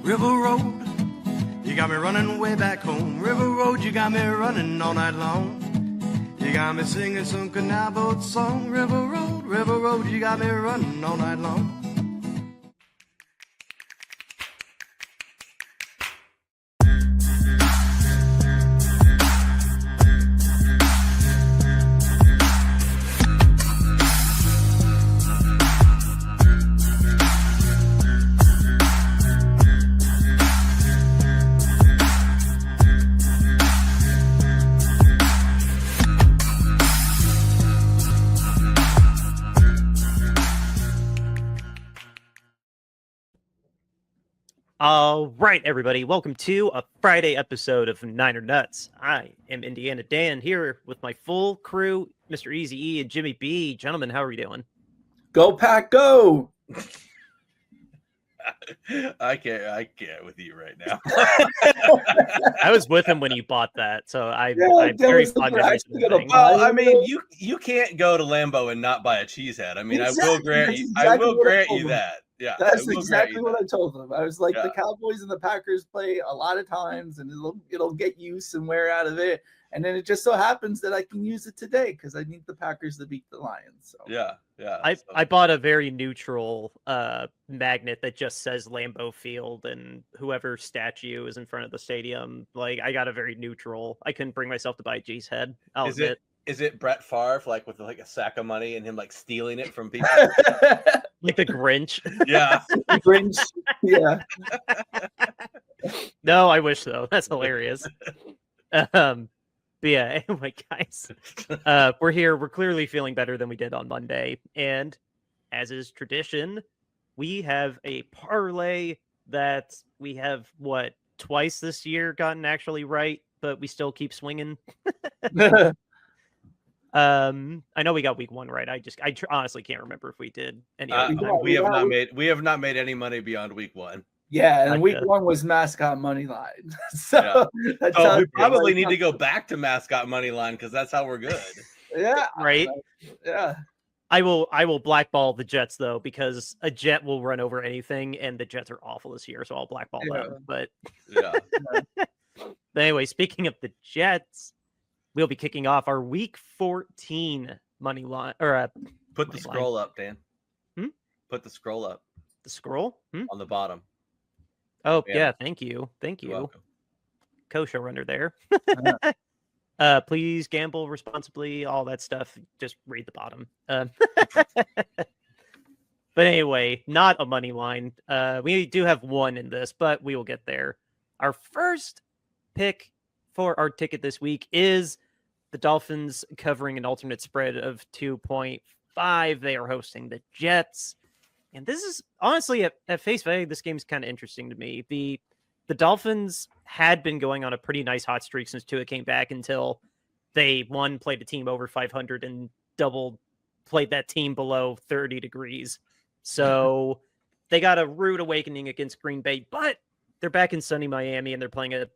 River Road, you got me running way back home. River Road, you got me running all night long. You got me singing some canal boat song. River Road, you got me running all night long. All right, everybody. Welcome to a Friday episode of Niner Nuts. I am Indiana Dan here with my full crew, Mr. Easy E and Jimmy B. Gentlemen, how are we doing? Go Pack, go! I can't with you right now. I was with him when he bought that, so I'm that very was the fond price of to get a everything. buy. Well, I mean, you can't go to Lambeau and not buy a cheesehead. I mean, I will grant you. I will grant you that. Yeah, that's exactly what I told them. I was like, the Cowboys and the Packers play a lot of times, and it'll get use and wear out of it. And then it just so happens that I can use it today because I need the Packers to beat the Lions. So yeah. I bought a very neutral magnet that just says Lambeau Field, and whoever statue is in front of the stadium. Like, I got a very neutral. I couldn't bring myself to buy a cheesehead. I'll admit. Is it Brett Favre with like a sack of money and him like stealing it from people? Like the Grinch. Yeah. The Grinch. Yeah. No, I wish so. That's hilarious. But yeah, anyway, guys, we're here. We're clearly feeling better than we did on Monday. And as is tradition, we have a parlay that we have, twice this year gotten actually right, but we still keep swinging. I know we got week 1 right. I honestly can't remember if we did any other time. We have not made any money beyond week 1. Yeah, and week 1 was mascot money line. So we probably need to go back to mascot money line because that's how we're good. Yeah. Right? Yeah. I will blackball the Jets though, because a Jet will run over anything, and the Jets are awful this year, so I'll blackball them. But but anyway, speaking of the Jets, we'll be kicking off our week 14 money line put the scroll up, Dan. Put the scroll up. The scroll on the bottom. Oh yeah, thank you. You're welcome. Co-showrunner there. Please gamble responsibly, all that stuff. Just read the bottom. But anyway, not a money line. We do have one in this, but we will get there. Our first pick for our ticket this week is the Dolphins covering an alternate spread of 2.5. They are hosting the Jets. And this is honestly at face value, this game is kind of interesting to me. The Dolphins had been going on a pretty nice hot streak since Tua came back until they played a team over 500 and played that team below 30 degrees. So they got a rude awakening against Green Bay, but they're back in sunny Miami and they're playing a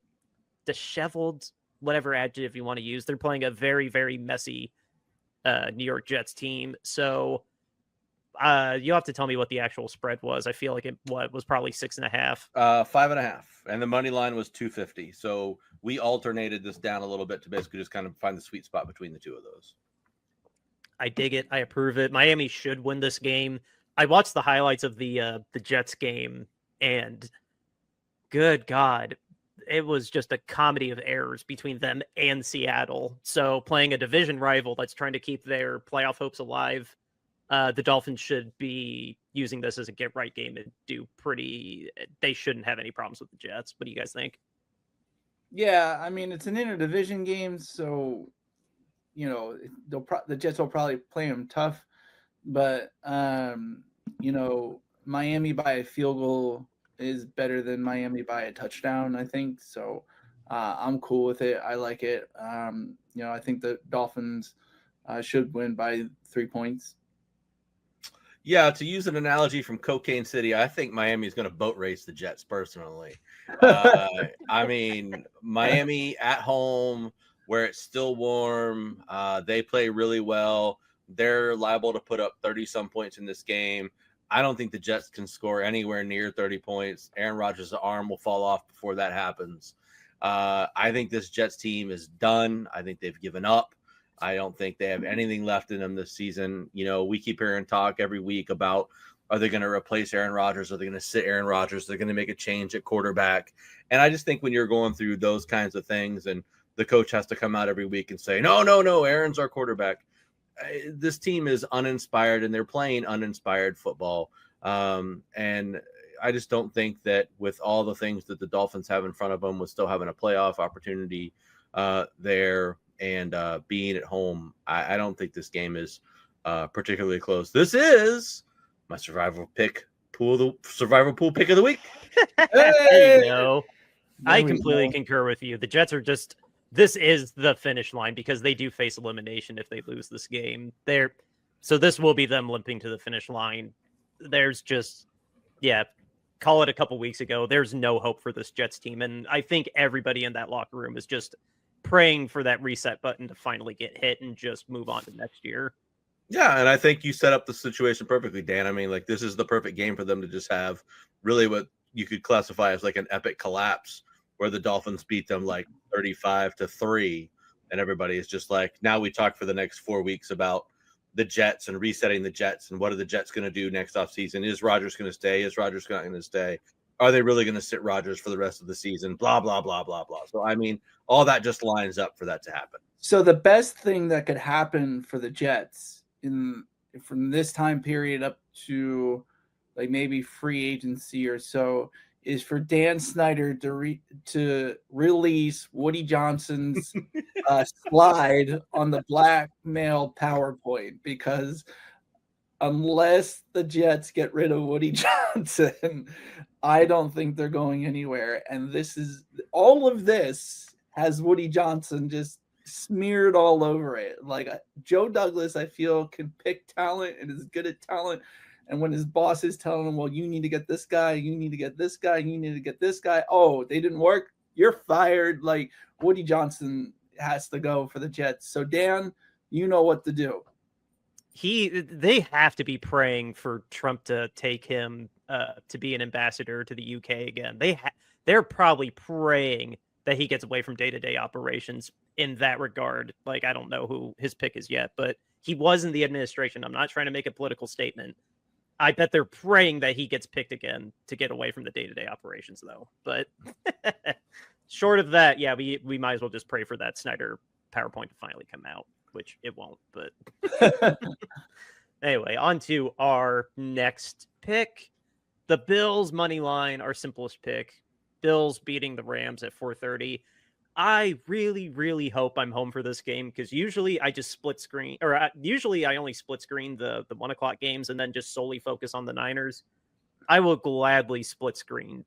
disheveled, whatever adjective you want to use. They're playing a very, very messy New York Jets team. So you'll have to tell me what the actual spread was. I feel like it was probably 6.5. 5.5. And the money line was 250. So we alternated this down a little bit to basically just kind of find the sweet spot between the two of those. I dig it. I approve it. Miami should win this game. I watched the highlights of the Jets game, and good God, it was just a comedy of errors between them and Seattle. So playing a division rival that's trying to keep their playoff hopes alive, the Dolphins should be using this as a get-right game and they shouldn't have any problems with the Jets. What do you guys think? Yeah, I mean, it's an interdivision game, so, the Jets will probably play them tough. But, Miami by a field goal is better than Miami by a touchdown, I think. So I'm cool with it. I like it. I think the Dolphins should win by 3 points. Yeah, to use an analogy from Cocaine City, I think Miami is going to boat race the Jets personally. I mean, Miami at home where it's still warm, they play really well. They're liable to put up 30-some points in this game. I don't think the Jets can score anywhere near 30 points. Aaron Rodgers' arm will fall off before that happens. I think this Jets team is done. I think they've given up. I don't think they have anything left in them this season. You know, we keep hearing talk every week about, are they going to replace Aaron Rodgers? Are they going to sit Aaron Rodgers? They're going to make a change at quarterback. And I just think when you're going through those kinds of things and the coach has to come out every week and say, no, Aaron's our quarterback. This team is uninspired and they're playing uninspired football. And I just don't think that with all the things that the Dolphins have in front of them, with still having a playoff opportunity there and being at home, I don't think this game is particularly close. This is my survival pool pick of the week. There you go. I completely concur with you. The Jets are just, this is the finish line because they do face elimination if they lose this game. So this will be them limping to the finish line. There's just, call it a couple weeks ago. There's no hope for this Jets team. And I think everybody in that locker room is just praying for that reset button to finally get hit and just move on to next year. Yeah, and I think you set up the situation perfectly, Dan. I mean, like, this is the perfect game for them to just have really what you could classify as like an epic collapse where the Dolphins beat them like 35-3. And everybody is just like, now we talk for the next 4 weeks about the Jets and resetting the Jets and what are the Jets going to do next offseason? Is Rodgers going to stay? Is Rodgers not going to stay? Are they really going to sit Rodgers for the rest of the season? Blah, blah, blah, blah, blah. So, I mean, all that just lines up for that to happen. So the best thing that could happen for the Jets from this time period up to like maybe free agency or so is for Dan Snyder to release Woody Johnson's slide on the blackmail PowerPoint, because unless the Jets get rid of Woody Johnson, I don't think they're going anywhere. And all of this has Woody Johnson just smeared all over it. Like Joe Douglas, I feel, can pick talent and is good at talent. And when his boss is telling him, well, you need to get this guy, you need to get this guy, you need to get this guy. Oh, they didn't work. You're fired. Like Woody Johnson has to go for the Jets. So Dan, you know what to do. They have to be praying for Trump to take him to be an ambassador to the UK again. They're probably praying that he gets away from day-to-day operations in that regard. Like, I don't know who his pick is yet, but he was in the administration. I'm not trying to make a political statement. I bet they're praying that he gets picked again to get away from the day-to-day operations, though. But short of that, yeah, we might as well just pray for that Snyder PowerPoint to finally come out, which it won't. But anyway, on to our next pick. The Bills money line, our simplest pick. Bills beating the Rams at 4:30. I really, really hope I'm home for this game because usually I just split screen, or usually I only split screen the 1 o'clock games and then just solely focus on the Niners. I will gladly split screen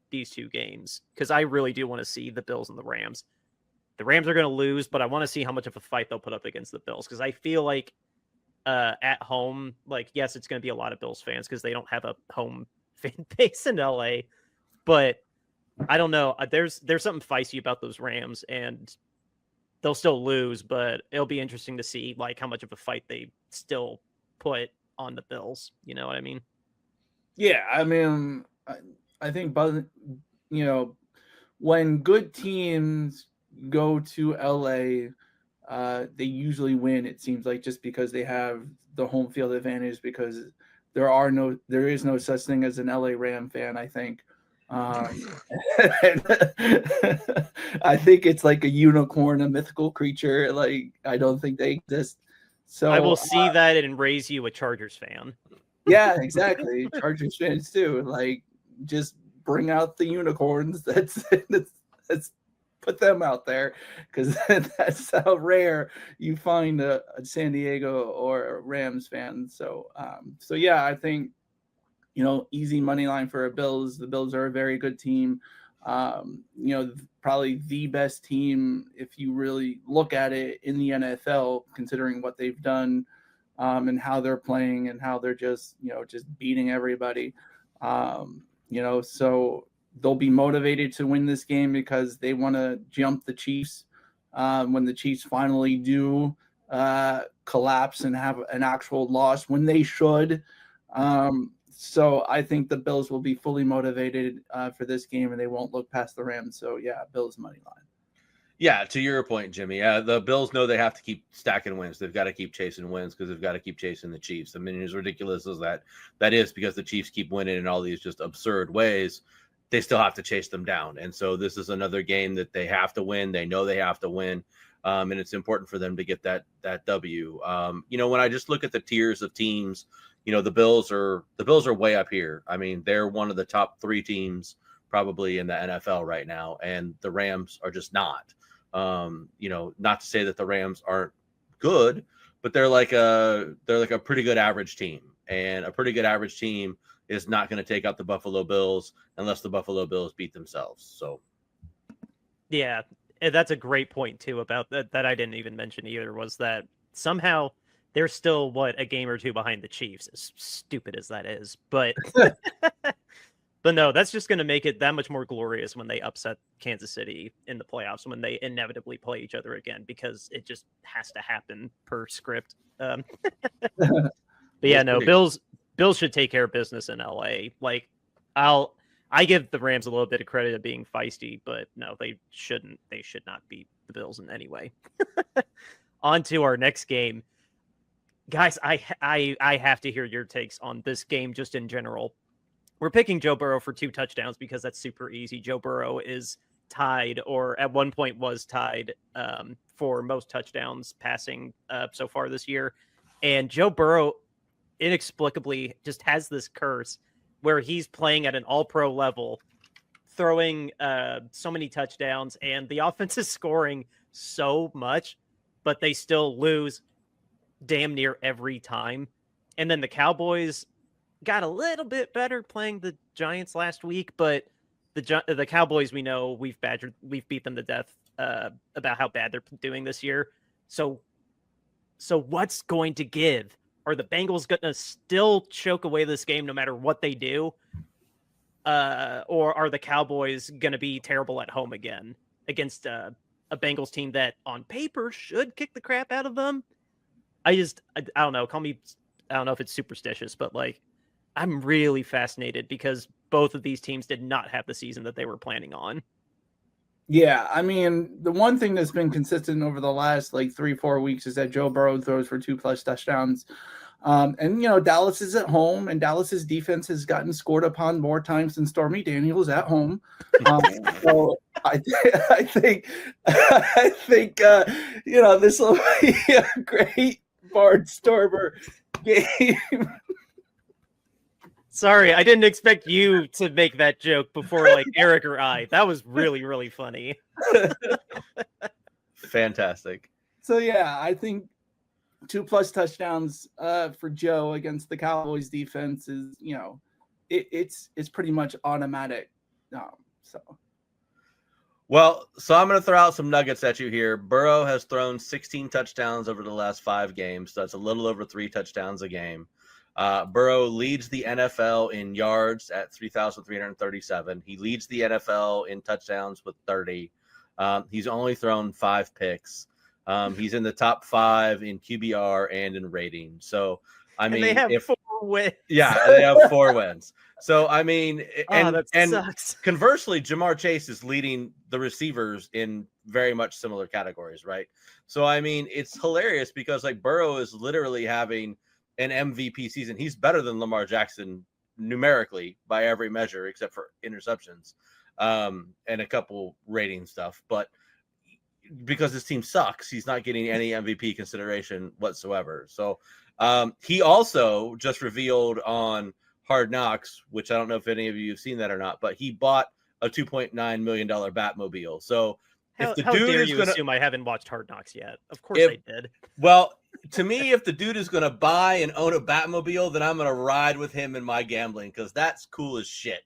these two games because I really do want to see the Bills and the Rams. The Rams are going to lose, but I want to see how much of a fight they'll put up against the Bills because I feel like at home, like, yes, it's going to be a lot of Bills fans because they don't have a home fan base in LA, but I don't know. There's something feisty about those Rams, and they'll still lose, but it'll be interesting to see like how much of a fight they still put on the Bills. You know what I mean? Yeah, I mean, I think, when good teams go to LA, they usually win. It seems like just because they have the home field advantage, because there is no such thing as an LA Ram fan, I think. I think it's like a unicorn, a mythical creature. Like, I don't think they exist. So I will see that and raise you a Chargers fan. Yeah, exactly. Chargers fans too. Like, just bring out the unicorns. That's put them out there, because that's how rare you find a San Diego or a Rams fan. So yeah, I think, easy money line for a Bills. The Bills are a very good team. Probably the best team if you really look at it in the NFL, considering what they've done and how they're playing and how they're just beating everybody. So they'll be motivated to win this game because they want to jump the Chiefs when the Chiefs finally do collapse and have an actual loss when they should. So I think the Bills will be fully motivated for this game, and they won't look past the Rams. So yeah, Bills money line. Yeah, to your point, Jimmy. The Bills know they have to keep stacking wins. They've got to keep chasing wins because they've got to keep chasing the Chiefs. I mean, as ridiculous as that is, because the Chiefs keep winning in all these just absurd ways, they still have to chase them down. And so this is another game that they have to win. They know they have to win, and it's important for them to get that W. When I just look at the tiers of teams, the Bills are way up here. I mean, they're one of the top 3 teams probably in the NFL right now, and the Rams are just not. Not to say that the Rams aren't good, but they're like a pretty good average team, and a pretty good average team is not going to take out the Buffalo Bills unless the Buffalo Bills beat themselves. So, yeah, that's a great point too about that I didn't even mention either, was that somehow they're still a game or 2 behind the Chiefs, as stupid as that is, but but no, that's just going to make it that much more glorious when they upset Kansas City in the playoffs, when they inevitably play each other again, because it just has to happen per script. But yeah, no, Bills should take care of business in LA. Like, I give the Rams a little bit of credit of being feisty, but no, they shouldn't. They should not beat the Bills in any way. On to our next game. Guys, I have to hear your takes on this game just in general. We're picking Joe Burrow for 2 touchdowns because that's super easy. Joe Burrow is tied, or at one point was tied, for most touchdowns passing so far this year. And Joe Burrow inexplicably just has this curse where he's playing at an all-pro level, throwing so many touchdowns, and the offense is scoring so much, but they still lose damn near every time. And then the Cowboys got a little bit better playing the Giants last week, but the Cowboys, we know we've beat them to death about how bad they're doing this year. So what's going to give? Are the Bengals going to still choke away this game no matter what they do? Or are the Cowboys going to be terrible at home again against a Bengals team that on paper should kick the crap out of them? I don't know. I don't know if it's superstitious, but like, I'm really fascinated because both of these teams did not have the season that they were planning on. Yeah, I mean, the one thing that's been consistent over the last 3-4 weeks is that Joe Burrow throws for 2+ touchdowns. And Dallas is at home, and Dallas's defense has gotten scored upon more times than Stormy Daniels at home. So I think this will be a great Barnstormer game. Sorry, I didn't expect you to make that joke before Eric or I. That was really, really funny. Fantastic. So yeah, I think 2+ touchdowns for Joe against the Cowboys defense is, it's pretty much automatic. So I'm going to throw out some nuggets at you here. Burrow has thrown 16 touchdowns over the last 5 games. So that's a little over 3 touchdowns a game. Burrow leads the NFL in yards at 3,337. He leads the NFL in touchdowns with 30. He's only thrown 5 picks. He's in the top 5 in QBR and in rating. So, I mean, they have 4 wins. Yeah, they have 4 wins. So, I mean, and sucks. Conversely, Jamar Chase is leading the receivers in very much similar categories, right? So, I mean, it's hilarious because Burrow is literally having an MVP season. He's better than Lamar Jackson numerically by every measure, except for interceptions and a couple rating stuff. But because his team sucks, he's not getting any MVP consideration whatsoever. So he also just revealed on Hard Knocks, which I don't know if any of you have seen that or not, but he bought a $2.9 million Batmobile. So how if the dude dare is you gonna assume I haven't watched Hard Knocks yet? Of course I did. Well, to me, if the dude is going to buy and own a Batmobile, then I'm going to ride with him in my gambling because that's cool as shit.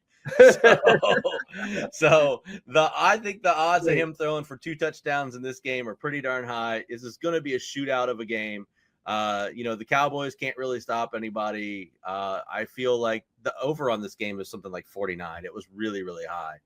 So I think the odds of him throwing for 2 touchdowns in this game are pretty darn high. This is going to be a shootout of a game. The Cowboys can't really stop anybody. I feel like the over on this game is something like 49. It was really, really high.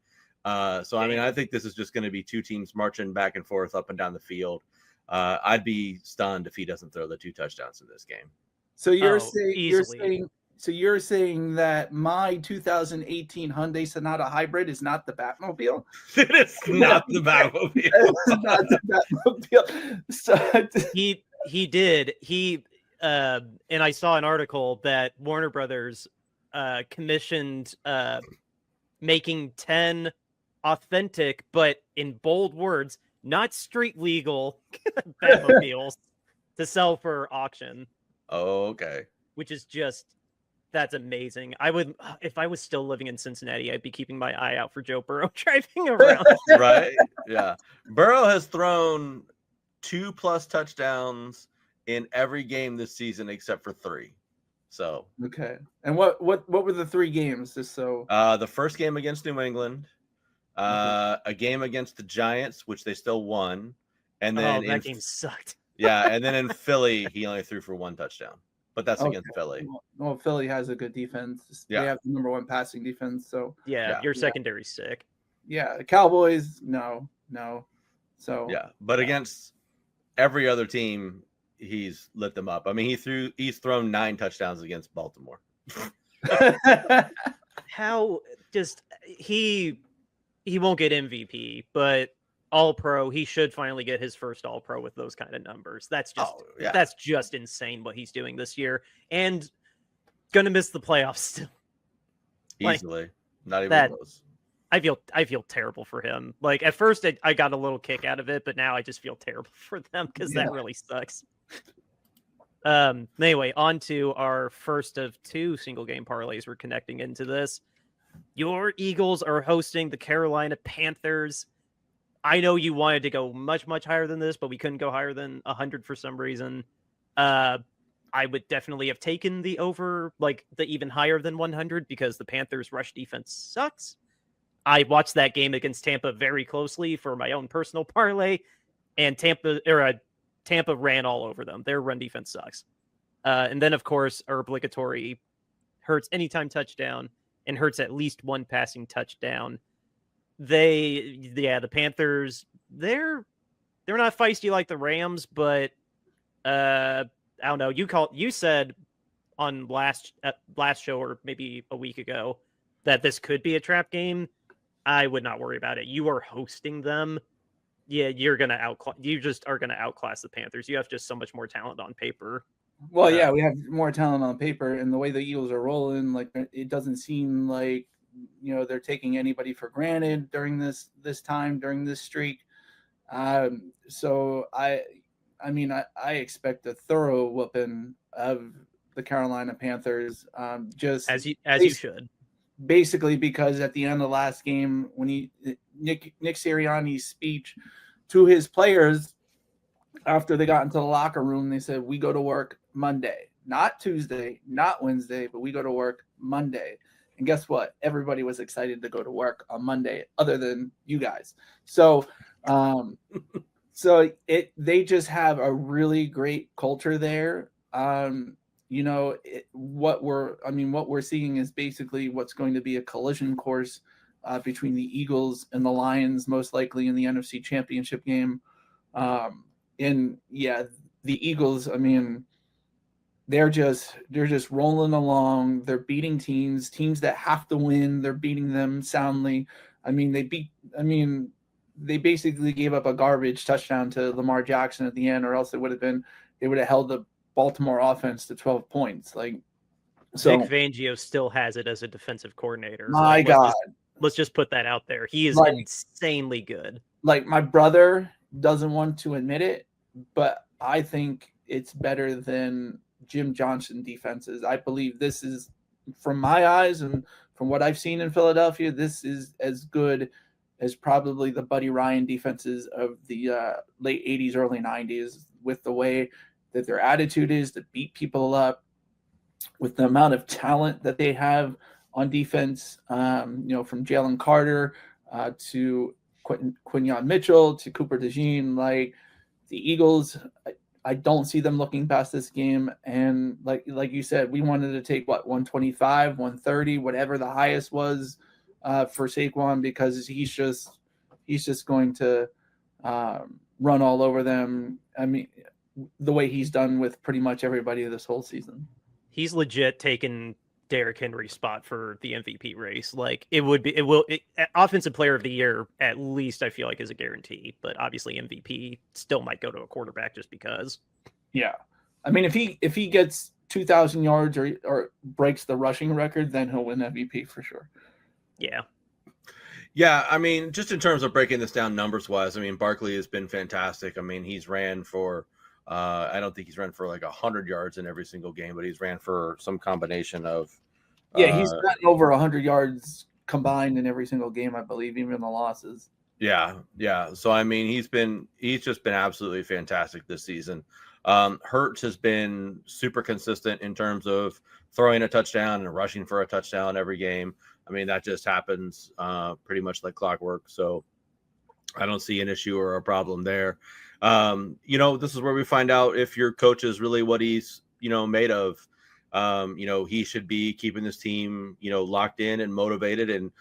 So, I mean, I think this is just going to be 2 teams marching back and forth up and down the field. I'd be stunned if he doesn't throw the 2 touchdowns in this game. So you're saying So you're saying that my 2018 Hyundai Sonata Hybrid is not the Batmobile? It is not the Batmobile. It's not the Batmobile. So, He did. And I saw an article that Warner Brothers commissioned making 10 authentic, but in bold words, not street legal Batmobiles to sell for auction. Oh, okay. Which is just, that's amazing. I would, if I was still living in Cincinnati, I'd be keeping my eye out for Joe Burrow driving around. Right? Yeah. Burrow has thrown 2+ touchdowns in every game this season except for 3. So okay. And what were the 3 games? Just so the first game against New England, a game against the Giants, which they still won, and then that game sucked. Yeah, and then in Philly, he only threw for 1 touchdown. But that's against Philly. Well, Philly has a good defense. Yeah. They have the number 1 passing defense. So your secondary's sick. Yeah, Cowboys, no. So yeah, but against every other team, he's lit them up. I mean, he's thrown 9 touchdowns against Baltimore. How just he won't get MVP, but All-Pro, he should finally get his first All-Pro with those kind of numbers. That's just insane what he's doing this year, and gonna miss the playoffs still. Easily, not even close. I feel terrible for him. Like at first I got a little kick out of it, but now I just feel terrible for them because that really sucks. Anyway, on to our first of 2 single game parlays. We're connecting into this. Your Eagles are hosting the Carolina Panthers. I know you wanted to go much, much higher than this, but we couldn't go higher than 100 for some reason. I would definitely have taken the over, like the even higher than 100, because the Panthers' rush defense sucks. I watched that game against Tampa very closely for my own personal parlay, and Tampa ran all over them. Their run defense sucks. And then, of course, our obligatory Hurts anytime touchdown and Hurts at least 1 passing touchdown. The Panthers, they're not feisty like the Rams, but I don't know. You said on last show or maybe a week ago that this could be a trap game. I would not worry about it. You are hosting them. Yeah, you just are gonna outclass the Panthers. You have just so much more talent on paper. Well, yeah, we have more talent on paper, and the way the Eagles are rolling, like it doesn't seem like they're taking anybody for granted during this time, during this streak. So I expect a thorough whooping of the Carolina Panthers. Just as you should. Basically, because at the end of the last game, when Nick Sirianni's speech to his players after they got into the locker room, they said, "We go to work Monday, not Tuesday, not Wednesday, but we go to work Monday." And guess what? Everybody was excited to go to work on Monday, other than you guys. So, they just have a really great culture there. What we're seeing is basically what's going to be a collision course between the Eagles and the Lions, most likely in the NFC Championship game. The Eagles, they're just rolling along. They're beating teams that have to win. They're beating them soundly. They basically gave up a garbage touchdown to Lamar Jackson at the end, or else they would have held the Baltimore offense to 12 points. Vic Fangio still has it as a defensive coordinator. My God. Let's just put that out there. He is insanely good. Like, my brother doesn't want to admit it, but I think it's better than Jim Johnson defenses. I believe this is, from my eyes and from what I've seen in Philadelphia, this is as good as probably the Buddy Ryan defenses of the late 80s, early 90s, with the way that their attitude is to beat people up, with the amount of talent that they have on defense, from Jalen Carter to Quinyon Mitchell to Cooper DeJean. Like, the Eagles, I don't see them looking past this game. And like you said, we wanted to take 125, 130, whatever the highest was for Saquon, because he's just going to run all over them. The way he's done with pretty much everybody this whole season. He's legit taken Derrick Henry's spot for the MVP race. Like offensive player of the year, at least I feel like is a guarantee, but obviously MVP still might go to a quarterback just because. Yeah. I mean, if he gets 2,000 yards or breaks the rushing record, then he'll win MVP for sure. Yeah. Yeah, I mean, just in terms of breaking this down numbers wise, I mean, Barkley has been fantastic. I mean, he's ran for I don't think he's ran for like 100 yards in every single game, but he's ran for some combination of. Yeah, he's gotten over 100 yards combined in every single game, I believe, even the losses. Yeah. So I mean, he's just been absolutely fantastic this season. Hurts has been super consistent in terms of throwing a touchdown and rushing for a touchdown every game. I mean, that just happens pretty much like clockwork. So I don't see an issue or a problem there. This is where we find out if your coach is really what he's, made of. He should be keeping this team, locked in and motivated. And,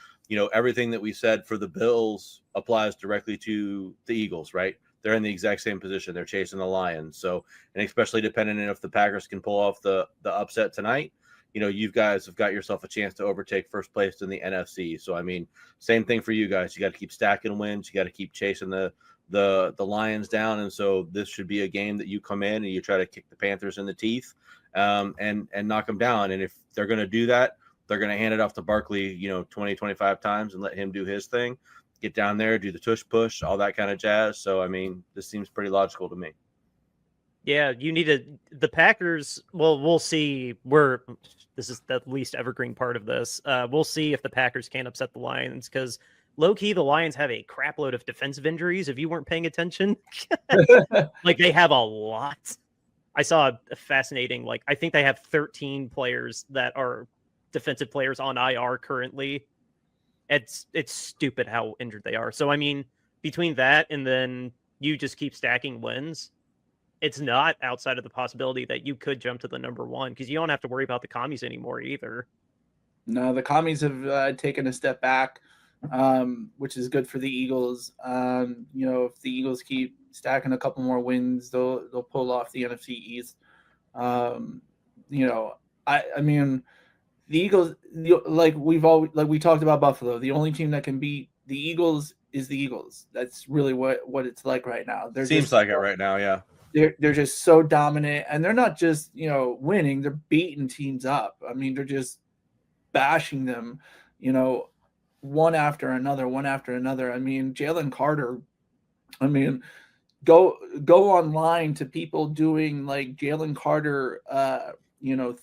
everything that we said for the Bills applies directly to the Eagles, right? They're in the exact same position. They're chasing the Lions. So, and especially depending on if the Packers can pull off the upset tonight, you guys have got yourself a chance to overtake first place in the NFC. So, I mean, same thing for you guys. You got to keep stacking wins. You got to keep chasing the Lions down. And so this should be a game that you come in and you try to kick the Panthers in the teeth and knock them down. And if they're going to do that, they're going to hand it off to Barkley, 20, 25 times and let him do his thing, get down there, do the tush push, all that kind of jazz. So, I mean, this seems pretty logical to me. Yeah, the Packers. Well, we'll see this is the least evergreen part of this. We'll see if the Packers can't upset the Lions because low-key, the Lions have a crap load of defensive injuries if you weren't paying attention. Like, they have a lot. I saw a fascinating, I think they have 13 players that are defensive players on IR currently. It's stupid how injured they are. So, I mean, between that and then you just keep stacking wins, it's not outside of the possibility that you could jump to the number one because you don't have to worry about the commies anymore either. No, the commies have taken a step back, which is good for the Eagles. If the Eagles keep stacking a couple more wins, they'll pull off the NFC East. I mean, the Eagles, we talked about Buffalo. The only team that can beat the Eagles is the Eagles. That's really what it's like right now. Seems like it right now, yeah. They're just so dominant, and they're not just winning; they're beating teams up. I mean, they're just bashing them, one after another. I mean, Jalen Carter. I mean, go online to people doing like Jalen Carter,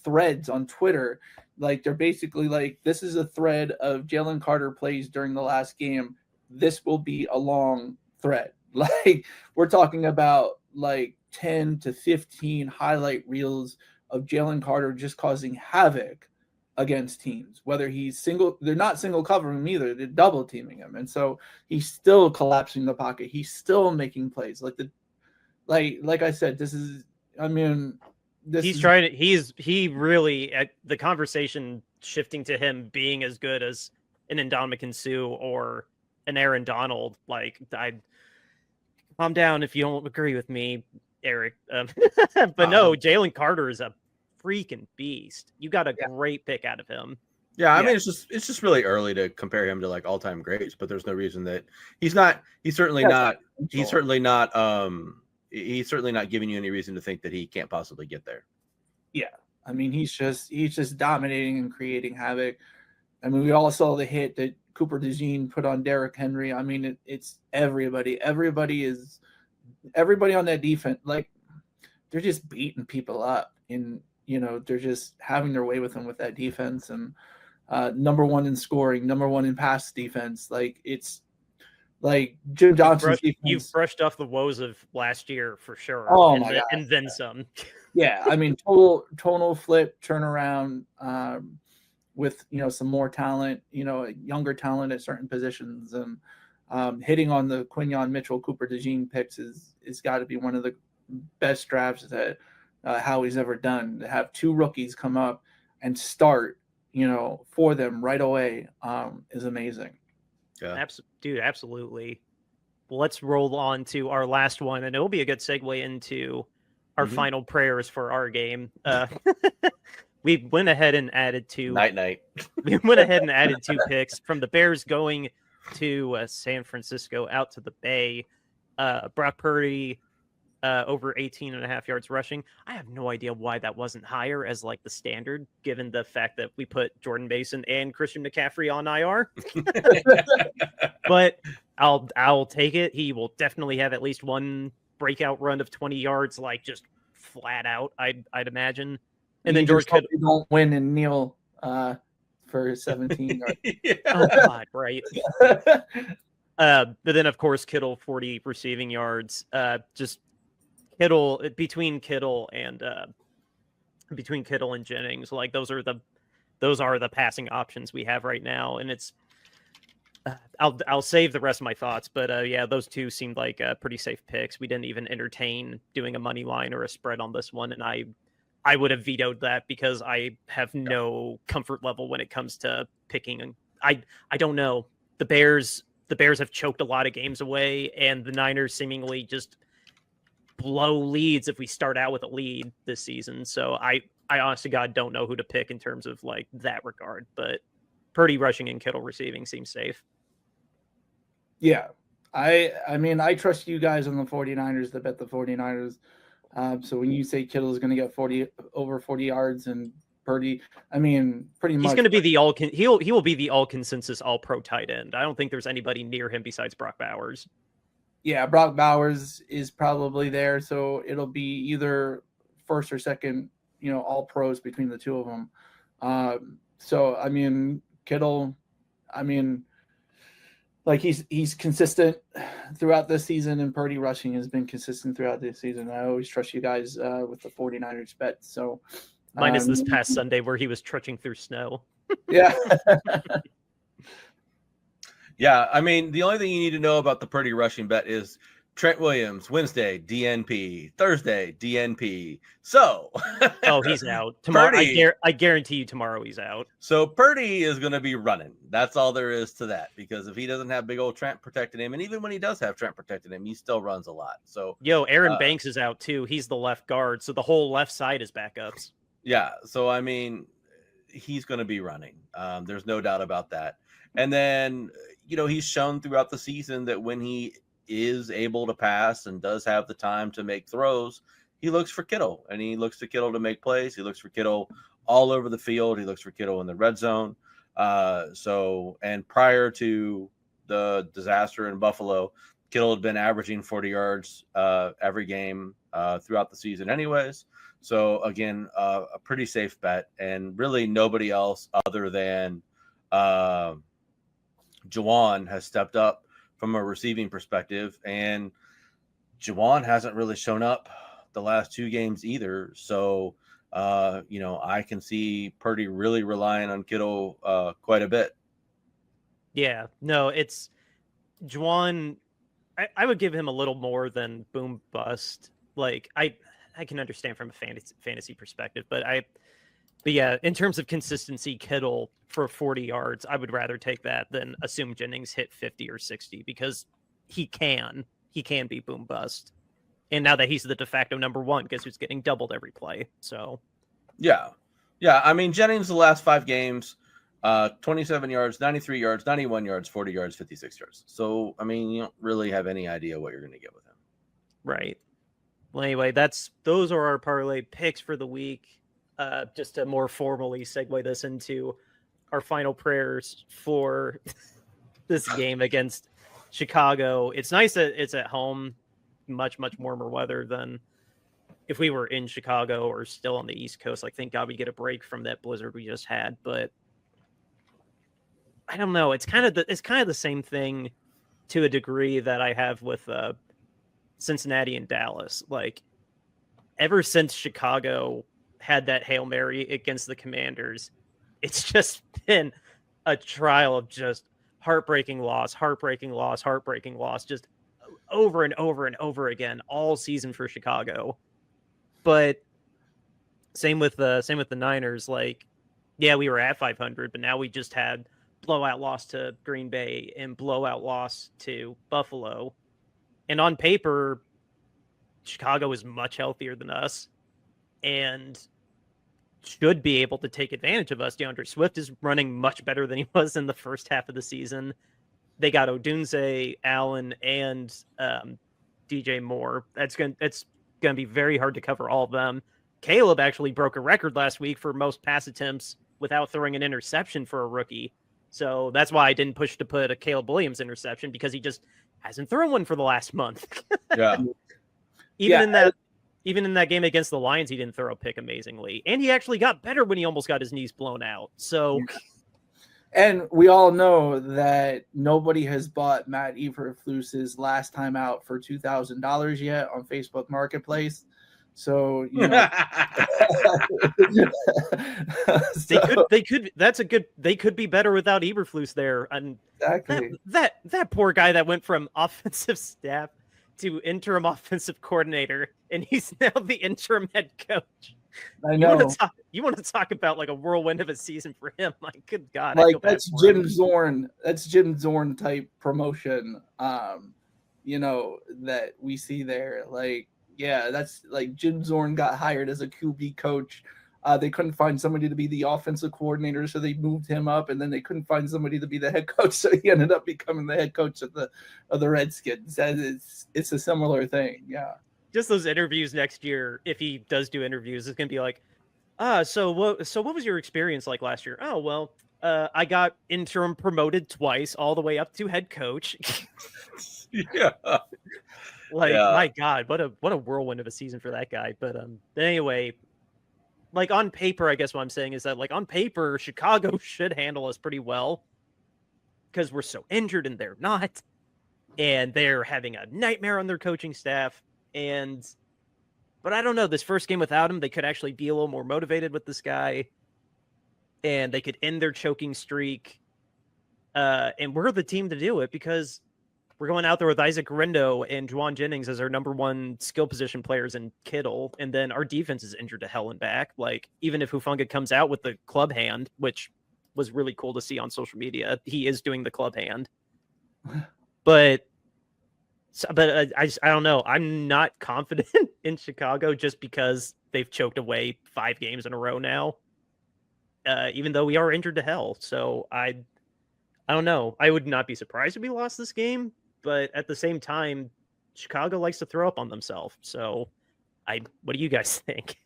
threads on Twitter. Like they're basically like, this is a thread of Jalen Carter plays during the last game. This will be a long thread. Like we're talking about like 10 to 15 highlight reels of Jalen Carter just causing havoc against teams, whether they're not single covering him either, they're double teaming him. And so he's still collapsing the pocket. He's still making plays like I said, he really, the conversation shifting to him being as good as an Ndamukong Suh or an Aaron Donald. Calm down if you don't agree with me, Eric. But no, Jalen Carter is a freaking beast. You got a great pick out of him. Yeah, I mean, it's just really early to compare him to like all-time greats, but there's no reason that he's certainly not giving you any reason to think that he can't possibly get there. Yeah. I mean, he's just dominating and creating havoc. I mean, we all saw the hit that Cooper DeJean put on Derrick Henry. I mean, it's everybody. Everybody on that defense. Like, they're just beating people up, and they're just having their way with them with that defense. And number one in scoring, number one in pass defense. Like it's like Jim Johnson's defense. You've brushed off the woes of last year for sure. Oh my God. And then some. Yeah, I mean, total flip turnaround. With some more talent, younger talent at certain positions, and hitting on the Quinyon Mitchell Cooper DeJean picks is got to be one of the best drafts that Howie's ever done. To have two rookies come up and start, for them right away, is amazing. Yeah, dude, absolutely. Well, let's roll on to our last one, and it'll be a good segue into our final prayers for our game. we went ahead and added two. Night. We went ahead and added 2 picks from the Bears going to San Francisco out to the Bay. Brock Purdy over 18.5 yards rushing. I have no idea why that wasn't higher as like the standard, given the fact that we put Jordan Mason and Christian McCaffrey on IR. But I'll take it. He will definitely have at least one breakout run of 20 yards, like just flat out. I'd imagine. And then George Kittle don't win and kneel for 17 yards. Yeah. Oh God, right. But then of course Kittle 40 receiving yards. Just Kittle between Kittle and Jennings, like those are the passing options we have right now, and it's I'll save the rest of my thoughts, but yeah, those two seemed like pretty safe picks. We didn't even entertain doing a money line or a spread on this one, and I would have vetoed that because I have no comfort level when it comes to picking. I don't know. The Bears have choked a lot of games away, and the Niners seemingly just blow leads if we start out with a lead this season. So I honest to God don't know who to pick in terms of like that regard, but Purdy rushing and Kittle receiving seems safe. Yeah. I mean, I trust you guys on the 49ers to bet the 49ers. So when you say Kittle is going to get over 40 yards and Purdy, I mean, pretty much he's going to be he will be the all consensus all pro tight end. I don't think there's anybody near him besides Brock Bowers. Yeah, Brock Bowers is probably there, so it'll be either first or second, all pros between the two of them. So I mean, Kittle, I mean, like he's consistent throughout this season, and Purdy rushing has been consistent throughout this season. I always trust you guys with the 49ers bet. So minus this past Sunday where he was trudging through snow. Yeah. Yeah, I mean, the only thing you need to know about the Purdy rushing bet is Trent Williams, Wednesday, DNP, Thursday, DNP. So, oh, he's out. Tomorrow, Purdy, I guarantee you tomorrow he's out. So Purdy is going to be running. That's all there is to that, because if he doesn't have big old Trent protecting him, and even when he does have Trent protecting him, he still runs a lot. So, Aaron Banks is out too. He's the left guard, so the whole left side is backups. Yeah, so I mean, he's going to be running. There's no doubt about that. And then, he's shown throughout the season that when he is able to pass and does have the time to make throws, he looks for Kittle, and he looks to Kittle to make plays. He looks for Kittle all over the field. He looks for Kittle in the red zone. And prior to the disaster in Buffalo, Kittle had been averaging 40 yards every game throughout the season anyways. So again, a pretty safe bet, and really nobody else other than Juwan has stepped up from a receiving perspective, and Juwan hasn't really shown up the last 2 games either. So, I can see Purdy really relying on Kittle quite a bit. Yeah, no, it's Juwan. I would give him a little more than boom bust. Like I can understand from a fantasy perspective, but yeah, in terms of consistency, Kittle for 40 yards, I would rather take that than assume Jennings hit 50 or 60, because he can be boom bust. And now that he's the de facto number one, guess who's getting doubled every play? So, yeah. I mean, Jennings the last 5 games, 27 yards, 93 yards, 91 yards, 40 yards, 56 yards. So, I mean, you don't really have any idea what you're going to get with him. Right. Well, anyway, those are our parlay picks for the week. Just to more formally segue this into our final prayers for this game against Chicago. It's nice that it's at home, much, much warmer weather than if we were in Chicago or still on the East Coast. Like, thank God we get a break from that blizzard we just had. But I don't know. It's kind of the same thing to a degree that I have with Cincinnati and Dallas. Like, ever since Chicago had that Hail Mary against the Commanders, it's just been a trial of just heartbreaking loss, just over and over and over again all season for Chicago. But same with the Niners. Like, yeah, we were at 500, but now we just had blowout loss to Green Bay and blowout loss to Buffalo. And on paper, Chicago is much healthier than us. And should be able to take advantage of us. DeAndre Swift is running much better than he was in the first half of the season. They got Odunze, Allen, and DJ Moore. It's gonna be very hard to cover all of them. Caleb actually broke a record last week for most pass attempts without throwing an interception for a rookie. So that's why I didn't push to put a Caleb Williams interception, because he just hasn't thrown one for the last month. Yeah. Even in that game against the Lions, he didn't throw a pick amazingly. And he actually got better when he almost got his knees blown out. So, and we all know that nobody has bought Matt Eberflus's last time out for $2,000 yet on Facebook Marketplace. So, you know, they could be better without Eberflus there. And exactly that poor guy that went from offensive staff to interim offensive coordinator, and he's now the interim head coach. I know. You want to talk about like a whirlwind of a season for him? My good God. Like that's Jim Zorn. That's Jim Zorn type promotion. You know, that we see there. Like, yeah, that's like Jim Zorn got hired as a QB coach. They couldn't find somebody to be the offensive coordinator, so they moved him up, and then they couldn't find somebody to be the head coach, so he ended up becoming the head coach of the Redskins. It's a similar thing, yeah. Just those interviews next year, if he does do interviews, it's gonna be like, so what was your experience like last year? Oh, well, I got interim promoted twice, all the way up to head coach. Yeah. My God, what a whirlwind of a season for that guy. But anyway, like on paper, I guess what I'm saying is that like on paper, Chicago should handle us pretty well because we're so injured and they're not, and they're having a nightmare on their coaching staff. But I don't know, this first game without him, they could actually be a little more motivated with this guy, and they could end their choking streak. And we're the team to do it because we're going out there with Isaac Rindo and Juwan Jennings as our number one skill position players in Kittle. And then our defense is injured to hell and back. Like, even if Hufanga comes out with the club hand, which was really cool to see on social media, he is doing the club hand. But I don't know. I'm not confident in Chicago just because they've choked away 5 games in a row now, even though we are injured to hell. So I don't know. I would not be surprised if we lost this game. But at the same time, Chicago likes to throw up on themselves. So what do you guys think?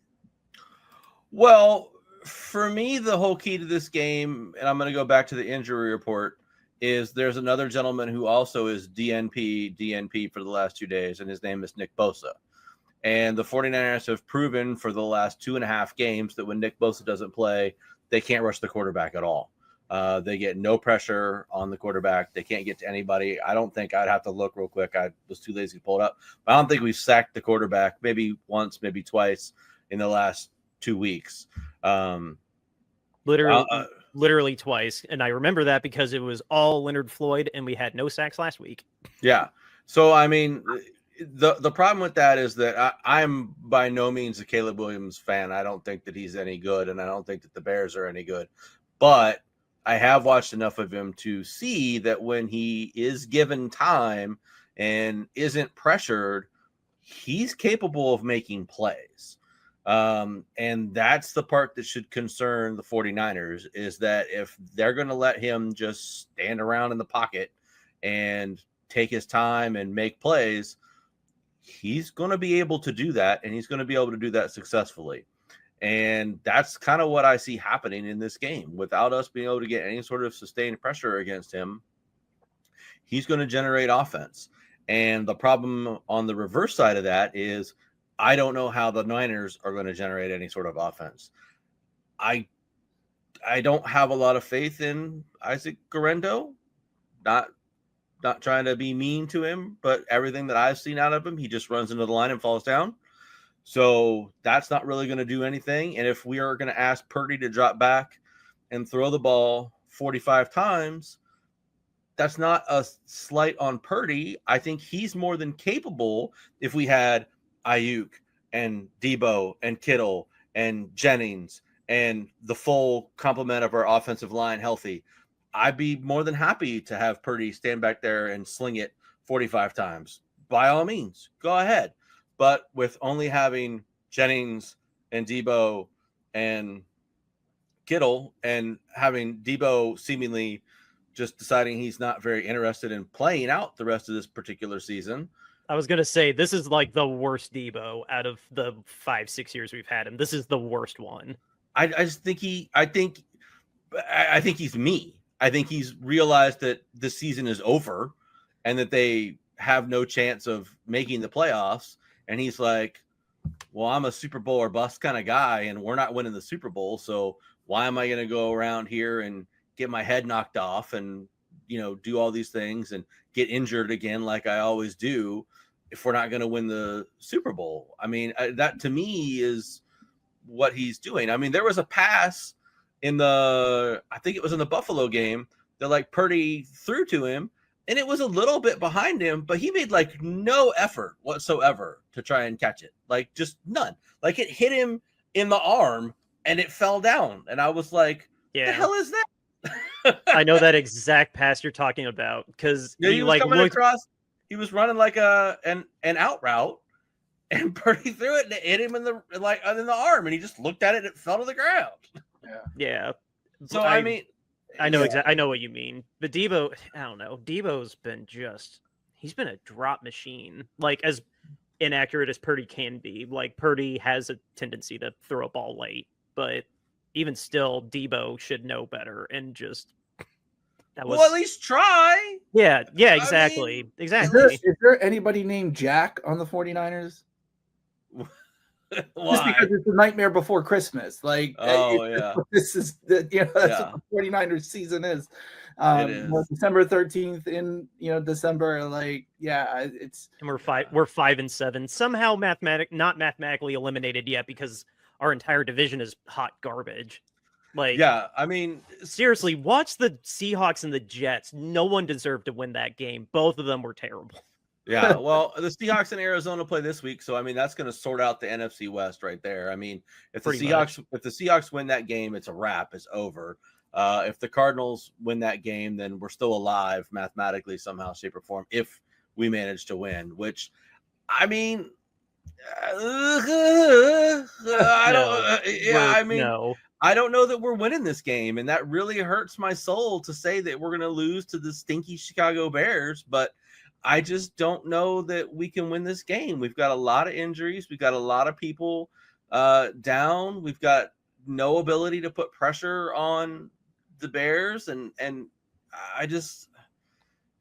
Well, for me, the whole key to this game, and I'm going to go back to the injury report, is there's another gentleman who also is DNP for the last 2 days, and his name is Nick Bosa. And the 49ers have proven for the last 2.5 games that when Nick Bosa doesn't play, they can't rush the quarterback at all. They get no pressure on the quarterback. They can't get to anybody. I don't think, I'd have to look real quick. I was too lazy to pull it up. But I don't think we've sacked the quarterback maybe once, maybe twice in the last 2 weeks. Literally twice. And I remember that because it was all Leonard Floyd and we had no sacks last week. Yeah. So, I mean, the problem with that is that I'm by no means a Caleb Williams fan. I don't think that he's any good, and I don't think that the Bears are any good. But I have watched enough of him to see that when he is given time and isn't pressured, he's capable of making plays. And that's the part that should concern the 49ers, is that if they're going to let him just stand around in the pocket and take his time and make plays, he's going to be able to do that, and he's going to be able to do that successfully. And that's kind of what I see happening in this game. Without us being able to get any sort of sustained pressure against him, he's going to generate offense. And the problem on the reverse side of that is I don't know how the Niners are going to generate any sort of offense. I don't have a lot of faith in Isaac Guerendo. Not trying to be mean to him, but everything that I've seen out of him, he just runs into the line and falls down. So that's not really going to do anything. And if we are going to ask Purdy to drop back and throw the ball 45 times, that's not a slight on Purdy. I think he's more than capable. If we had Ayuk and Debo and Kittle and Jennings and the full complement of our offensive line healthy, I'd be more than happy to have Purdy stand back there and sling it 45 times. By all means, go ahead. But with only having Jennings and Debo and Kittle and having Debo seemingly just deciding he's not very interested in playing out the rest of this particular season. I was gonna say this is like the worst Debo out of the 5-6 years we've had him. This is the worst one. I just think I think he's me. I think he's realized that the season is over and that they have no chance of making the playoffs. And he's like, well, I'm a Super Bowl or bust kind of guy, and we're not winning the Super Bowl. So why am I going to go around here and get my head knocked off and, do all these things and get injured again like I always do if we're not going to win the Super Bowl? I mean, that to me is what he's doing. I mean, there was a pass I think it was in the Buffalo game that like Purdy threw to him, and it was a little bit behind him, but he made like no effort whatsoever to try and catch it. Like just none. Like it hit him in the arm and it fell down. And I was like, Yeah. the hell is that? I know that exact pass you're talking about because he was coming across. He was running like an out route, and Purdy threw it and it hit him in the arm, and he just looked at it and it fell to the ground. Yeah. So I mean, I know exactly. I know what you mean. But Debo, I don't know. Debo's he's been a drop machine. Like as inaccurate as Purdy can be. Like Purdy has a tendency to throw a ball late, but even still, Debo should know better and just. Well, at least try. Yeah, exactly. I mean, exactly. Is there anybody named Jack on the 49ers? Just because it's the nightmare before Christmas. Like, this is that's what the 49ers season is. It is. December 13th in December. Like, it's and we're 5-7. Somehow not mathematically eliminated yet because our entire division is hot garbage. Like, yeah, I mean, seriously, watch the Seahawks and the Jets. No one deserved to win that game. Both of them were terrible. Yeah, well, the Seahawks and Arizona play this week, so I mean that's going to sort out the NFC West right there. I mean, if the Seahawks win that game, it's a wrap. It's over. If the Cardinals win that game, then we're still alive mathematically somehow, shape, or form. If we manage to win, which, I mean, I don't know that we're winning this game, and that really hurts my soul to say that we're going to lose to the stinky Chicago Bears, but I just don't know that we can win this game. We've got a lot of injuries. We've got a lot of people down. We've got no ability to put pressure on the Bears, and I don't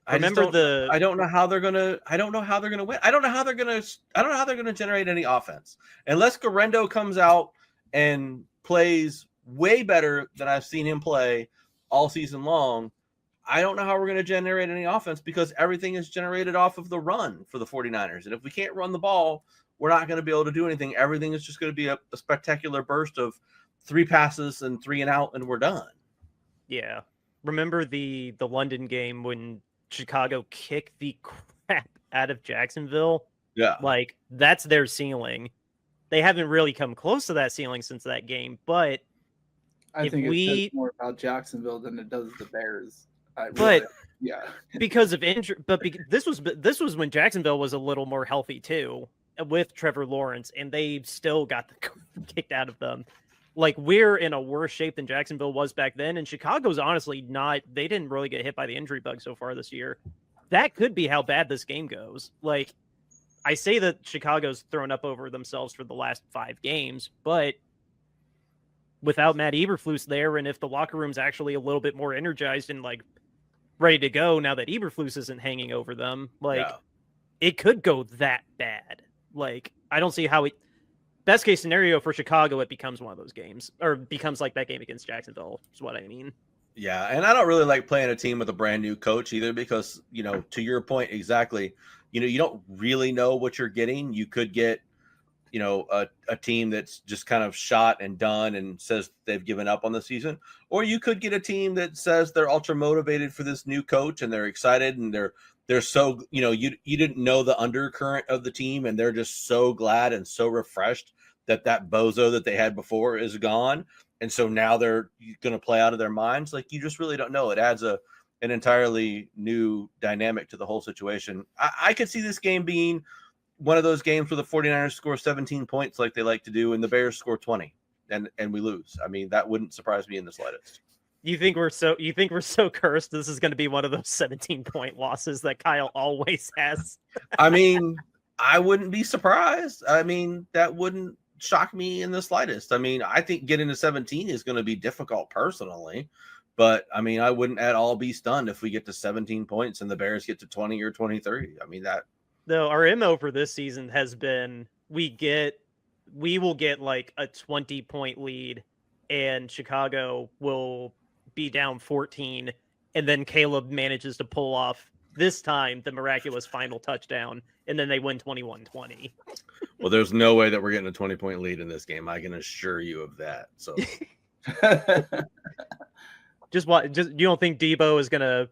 know how they're gonna win. I don't know how they're gonna generate any offense unless Garendo comes out and plays way better than I've seen him play all season long. I don't know how we're going to generate any offense because everything is generated off of the run for the 49ers. And if we can't run the ball, we're not going to be able to do anything. Everything is just going to be a spectacular burst of 3 passes and 3 and out, and we're done. Yeah. Remember the London game when Chicago kicked the crap out of Jacksonville? Yeah. Like, that's their ceiling. They haven't really come close to that ceiling since that game, but I think it says more about Jacksonville than it does the Bears. Because of injury, this was when Jacksonville was a little more healthy too, with Trevor Lawrence, and they still got the kicked out of them. Like, we're in a worse shape than Jacksonville was back then, and Chicago's honestly not. They didn't really get hit by the injury bug so far this year. That could be how bad this game goes. Like, I say that Chicago's thrown up over themselves for the last 5 games, but without Matt Eberflus there, and if the locker room's actually a little bit more energized and like ready to go now that Eberflus isn't hanging over them, it could go that bad. Like, I don't see how best case scenario for Chicago, it becomes one of those games, or becomes like that game against Jacksonville, is what I mean. Yeah, and I don't really like playing a team with a brand new coach either because, to your point exactly, you don't really know what you're getting. You could get, a team that's just kind of shot and done and says they've given up on the season, or you could get a team that says they're ultra motivated for this new coach and they're excited and they're so, you didn't know the undercurrent of the team and they're just so glad and so refreshed that bozo that they had before is gone. And so now they're going to play out of their minds. Like, you just really don't know. It adds an entirely new dynamic to the whole situation. I could see this game being one of those games where the 49ers score 17 points like they like to do and the Bears score 20. and we lose. I mean, that wouldn't surprise me in the slightest. You think we're so cursed? This is going to be one of those 17-point losses that Kyle always has. I mean, I wouldn't be surprised. I mean, that wouldn't shock me in the slightest. I mean, I think getting to 17 is going to be difficult personally, but I mean, I wouldn't at all be stunned if we get to 17 points and the Bears get to 20 or 23. I mean, that. No, our MO for this season has been we will get like a 20-point lead, and Chicago will be down 14, and then Caleb manages to pull off this time the miraculous final touchdown, and then they win 21-20. Well, there's no way that we're getting a 20-point lead in this game. I can assure you of that. So just you don't think Debo's gonna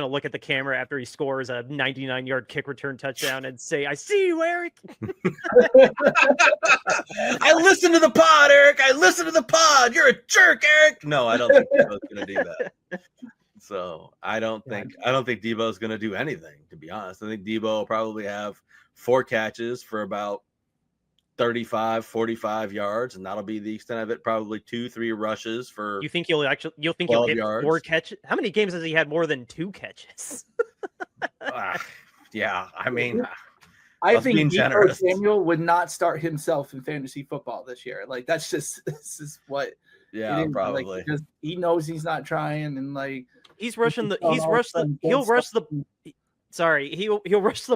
look at the camera after he scores a 99-yard kick return touchdown and say, "I see you, Eric"? I listened to the pod, Eric. I listened to the pod. You're a jerk, Eric. No, I don't think Debo's going to do that. So I don't think Debo's going to do anything, to be honest. I think Debo will probably have 4 catches for about 35, 45 yards, and that'll be the extent of it. Probably 2-3 rushes for. You think he'll hit yards. 4 catches? How many games has he had more than 2 catches? Yeah, I mean, I think Debo Samuel would not start himself in fantasy football this year. Like this is what. Yeah, probably. Like, because he knows he's not trying, and like he'll rush the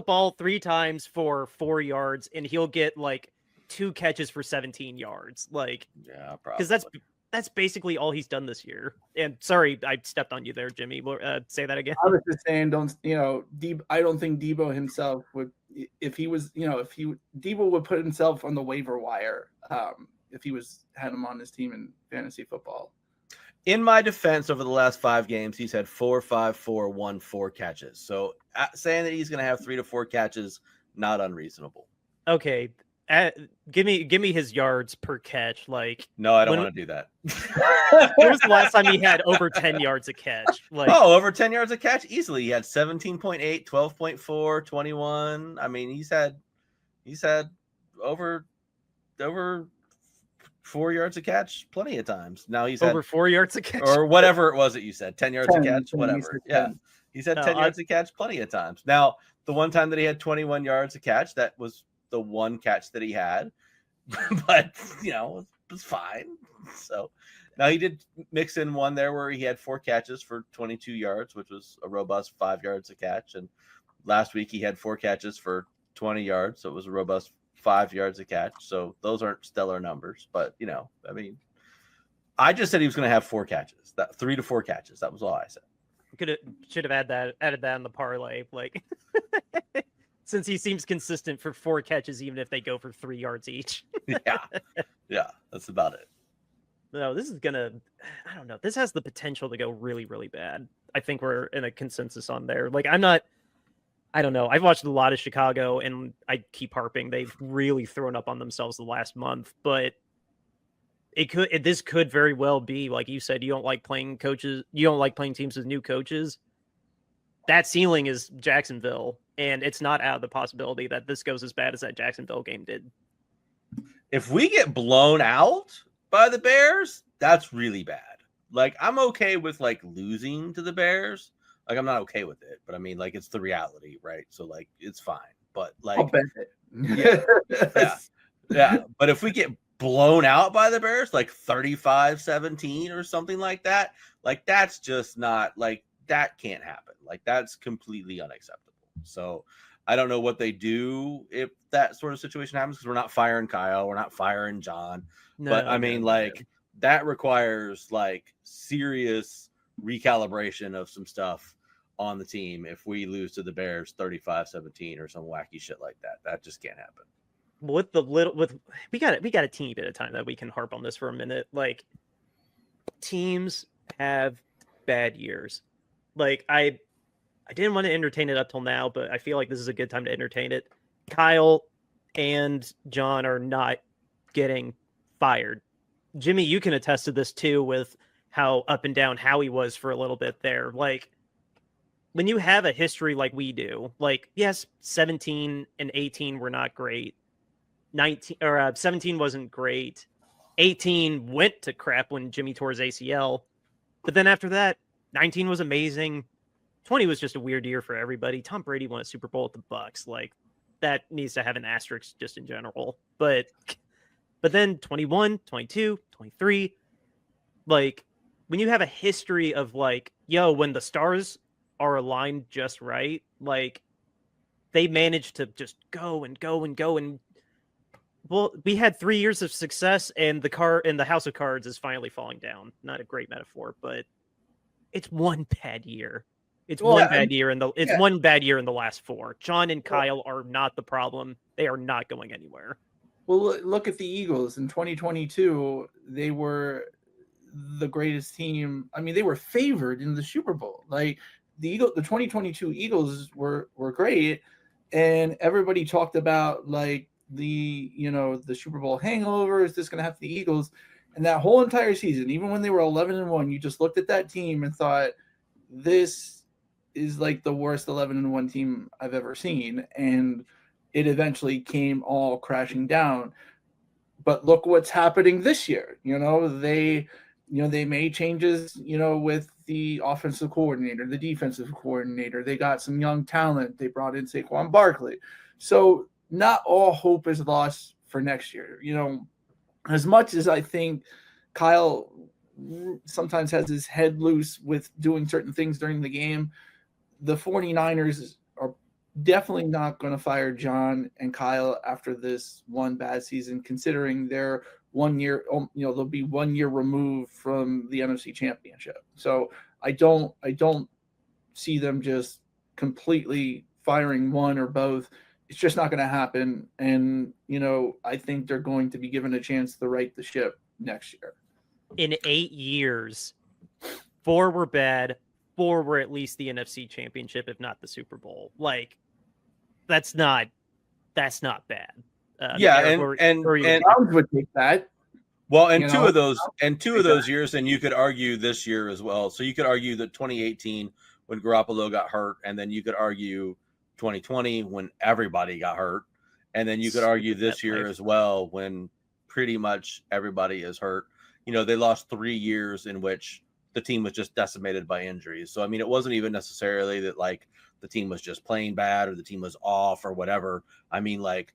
ball 3 times for 4 yards, and he'll get like 2 catches for 17 yards. Like, yeah, probably. Because that's basically all he's done this year. And sorry, I stepped on you there, Jimmy. Say that again. I was just saying, I don't think Debo himself would, if Debo would put himself on the waiver wire if he had him on his team in fantasy football. In my defense, over the last 5 games, he's had 4, 5, 4, 1, 4 catches. So saying that he's going to have 3 to 4 catches, not unreasonable. Okay. Give me his yards per catch. Like, no, I don't want to do that. When was the last time he had over 10 yards a catch? Like, over 10 yards a catch easily. He had 17.8, 12.4, 21. I mean, he's had over 4 yards a catch plenty of times. Now he's over 4 yards a catch, or whatever it was that you said, 10 yards a catch, whatever. Yeah, he's had 10 yards a catch plenty of times. Now, the one time that he had 21 yards a catch, that was the one catch that he had, but it was fine. So now he did mix in one there where he had 4 catches for 22 yards, which was a robust 5 yards a catch. And last week he had 4 catches for 20 yards, so it was a robust 5 yards a catch. So those aren't stellar numbers, but I mean, I just said he was going to have 4 catches, 3 to 4 catches. That was all I said. Should have added that in the parlay, like. Since he seems consistent for 4 catches, even if they go for 3 yards each. Yeah, that's about it. No, this is gonna. I don't know. This has the potential to go really, really bad. I think we're in a consensus on there. Like, I don't know. I've watched a lot of Chicago, and I keep harping they've really thrown up on themselves the last month. But this could very well be, like you said, you don't like playing teams with new coaches. That ceiling is Jacksonville, and it's not out of the possibility that this goes as bad as that Jacksonville game did. If we get blown out by the Bears, that's really bad. Like, I'm okay with like losing to the Bears. Like, I'm not okay with it, but I mean, like, it's the reality, right? So like, it's fine. But like, I'll bet it. yeah. But if we get blown out by the Bears, like 35-17 or something like that, like that's just not like. That can't happen. Like, that's completely unacceptable. So I don't know what they do if that sort of situation happens, because we're not firing Kyle, we're not firing John. But I mean, that requires like serious recalibration of some stuff on the team if we lose to the Bears 35-17 or some wacky shit like that. That just can't happen. We got a teeny bit of time that we can harp on this for a minute. Like, teams have bad years. Like, I didn't want to entertain it up till now, but I feel like this is a good time to entertain it. Kyle and John are not getting fired. Jimmy, you can attest to this too, with how up and down Howie was for a little bit there. Like, when you have a history like we do, like, yes, 17 and 18 were not great. 17 wasn't great. 18 went to crap when Jimmy tore his ACL. But then after that, 19 was amazing. 20 was just a weird year for everybody. Tom Brady won a Super Bowl with the Bucks. Like, that needs to have an asterisk just in general. But then 21, 22, 23, like, when you have a history of, like, when the stars are aligned just right, like, they managed to just go and go and go. And, well, we had 3 years of success, and the house of cards is finally falling down. Not a great metaphor, but it's one bad year. It's one bad year in the last 4. John and Kyle are not the problem. They are not going anywhere. Well, look at the Eagles in 2022. They were the greatest team. I mean, they were favored in the Super Bowl. Like the 2022 Eagles were great, and everybody talked about like the Super Bowl hangover. Is this going to happen to the Eagles? And that whole entire season, even when they were 11-1, you just looked at that team and thought, this is like the worst 11-1 team I've ever seen. And it eventually came all crashing down. But look what's happening this year. They made changes, with the offensive coordinator, the defensive coordinator. They got some young talent. They brought in Saquon Barkley. So not all hope is lost for next year. As much as I think Kyle sometimes has his head loose with doing certain things during the game, the 49ers are definitely not going to fire John and Kyle after this one bad season, considering they're 1 year, they'll be 1 year removed from the NFC Championship. So I don't see them just completely firing one or both. It's just not going to happen. And, I think they're going to be given a chance to right the ship next year. In 8 years, 4 were bad. 4 were at least the NFC Championship, if not the Super Bowl. Like, that's not bad. And Browns would take that. Well, and two of those years, and you could argue this year as well. So you could argue that 2018 when Garoppolo got hurt, and then you could argue 2020 when everybody got hurt, and then you could argue this year as well when pretty much everybody is hurt. They lost 3 years in which the team was just decimated by injuries. So, I mean, it wasn't even necessarily that like the team was just playing bad or the team was off or whatever. I mean, like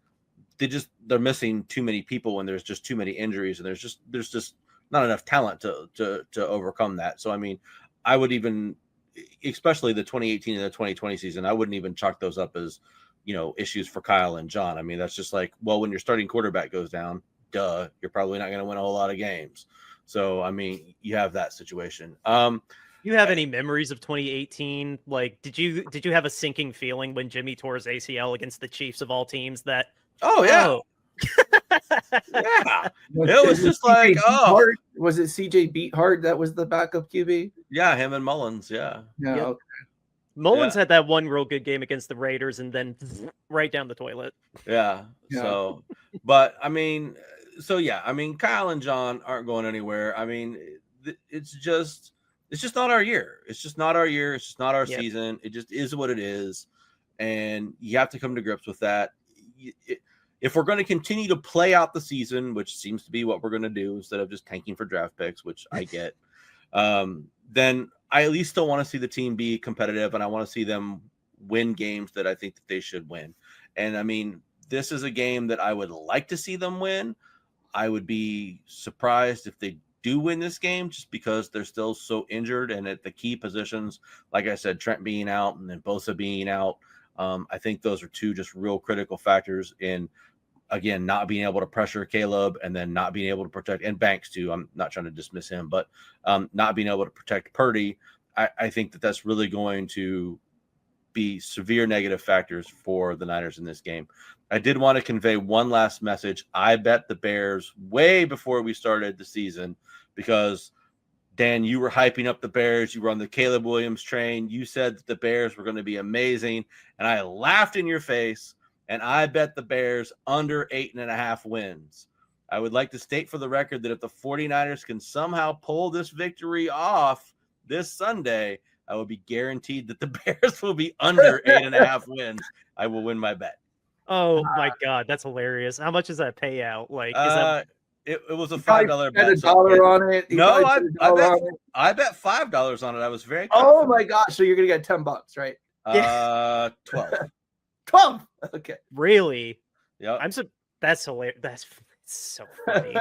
they're missing too many people when there's just too many injuries, and there's just not enough talent to overcome that. So, I mean, I would even, especially the 2018 and the 2020 season, I wouldn't even chalk those up as, issues for Kyle and John. I mean, that's just like, well, when your starting quarterback goes down, you're probably not going to win a whole lot of games. So, I mean, you have that situation. You have any memories of 2018? Like, did you have a sinking feeling when Jimmy tore his ACL against the Chiefs of all teams that? Oh yeah. Yeah. It was just like, was it CJ Beathard that was the backup QB? Yeah, him and Mullins. Yeah. Yeah. Yep. Okay. Mullins had that one real good game against the Raiders and then right down the toilet. Yeah. So, but I mean, Kyle and John aren't going anywhere. I mean, it's just not our year. It's just not our year. It's just not our season. It just is what it is. And you have to come to grips with that. If we're going to continue to play out the season, which seems to be what we're going to do instead of just tanking for draft picks, which I get, then I at least still want to see the team be competitive, and I want to see them win games that I think that they should win. And I mean, this is a game that I would like to see them win. I would be surprised if they do win this game just because they're still so injured, and at the key positions, like I said, Trent being out and then Bosa being out, I think those are two just real critical factors in, again, not being able to pressure Caleb and then not being able to protect, and Banks too. I'm not trying to dismiss him, but not being able to protect Purdy. I think that that's really going to be severe negative factors for the Niners in this game. I did want to convey one last message. I bet the Bears way before we started the season because, Dan, you were hyping up the Bears. You were on the Caleb Williams train. You said that the Bears were going to be amazing, and I laughed in your face, and I bet the Bears under 8.5 wins. I would like to state for the record that if the 49ers can somehow pull this victory off this Sunday, I will be guaranteed that the Bears will be under 8.5 wins. I will win my bet. Oh my God, that's hilarious! How much is that payout? Like, is that It was a Probably $5 bet bet. $1 on it. He No, probably bet $1 on it. I bet $5 on it. I was very Oh confident. my gosh! So you're gonna get $10, right? 12. 12. Okay. Really? Yep. That's hilarious. That's so funny.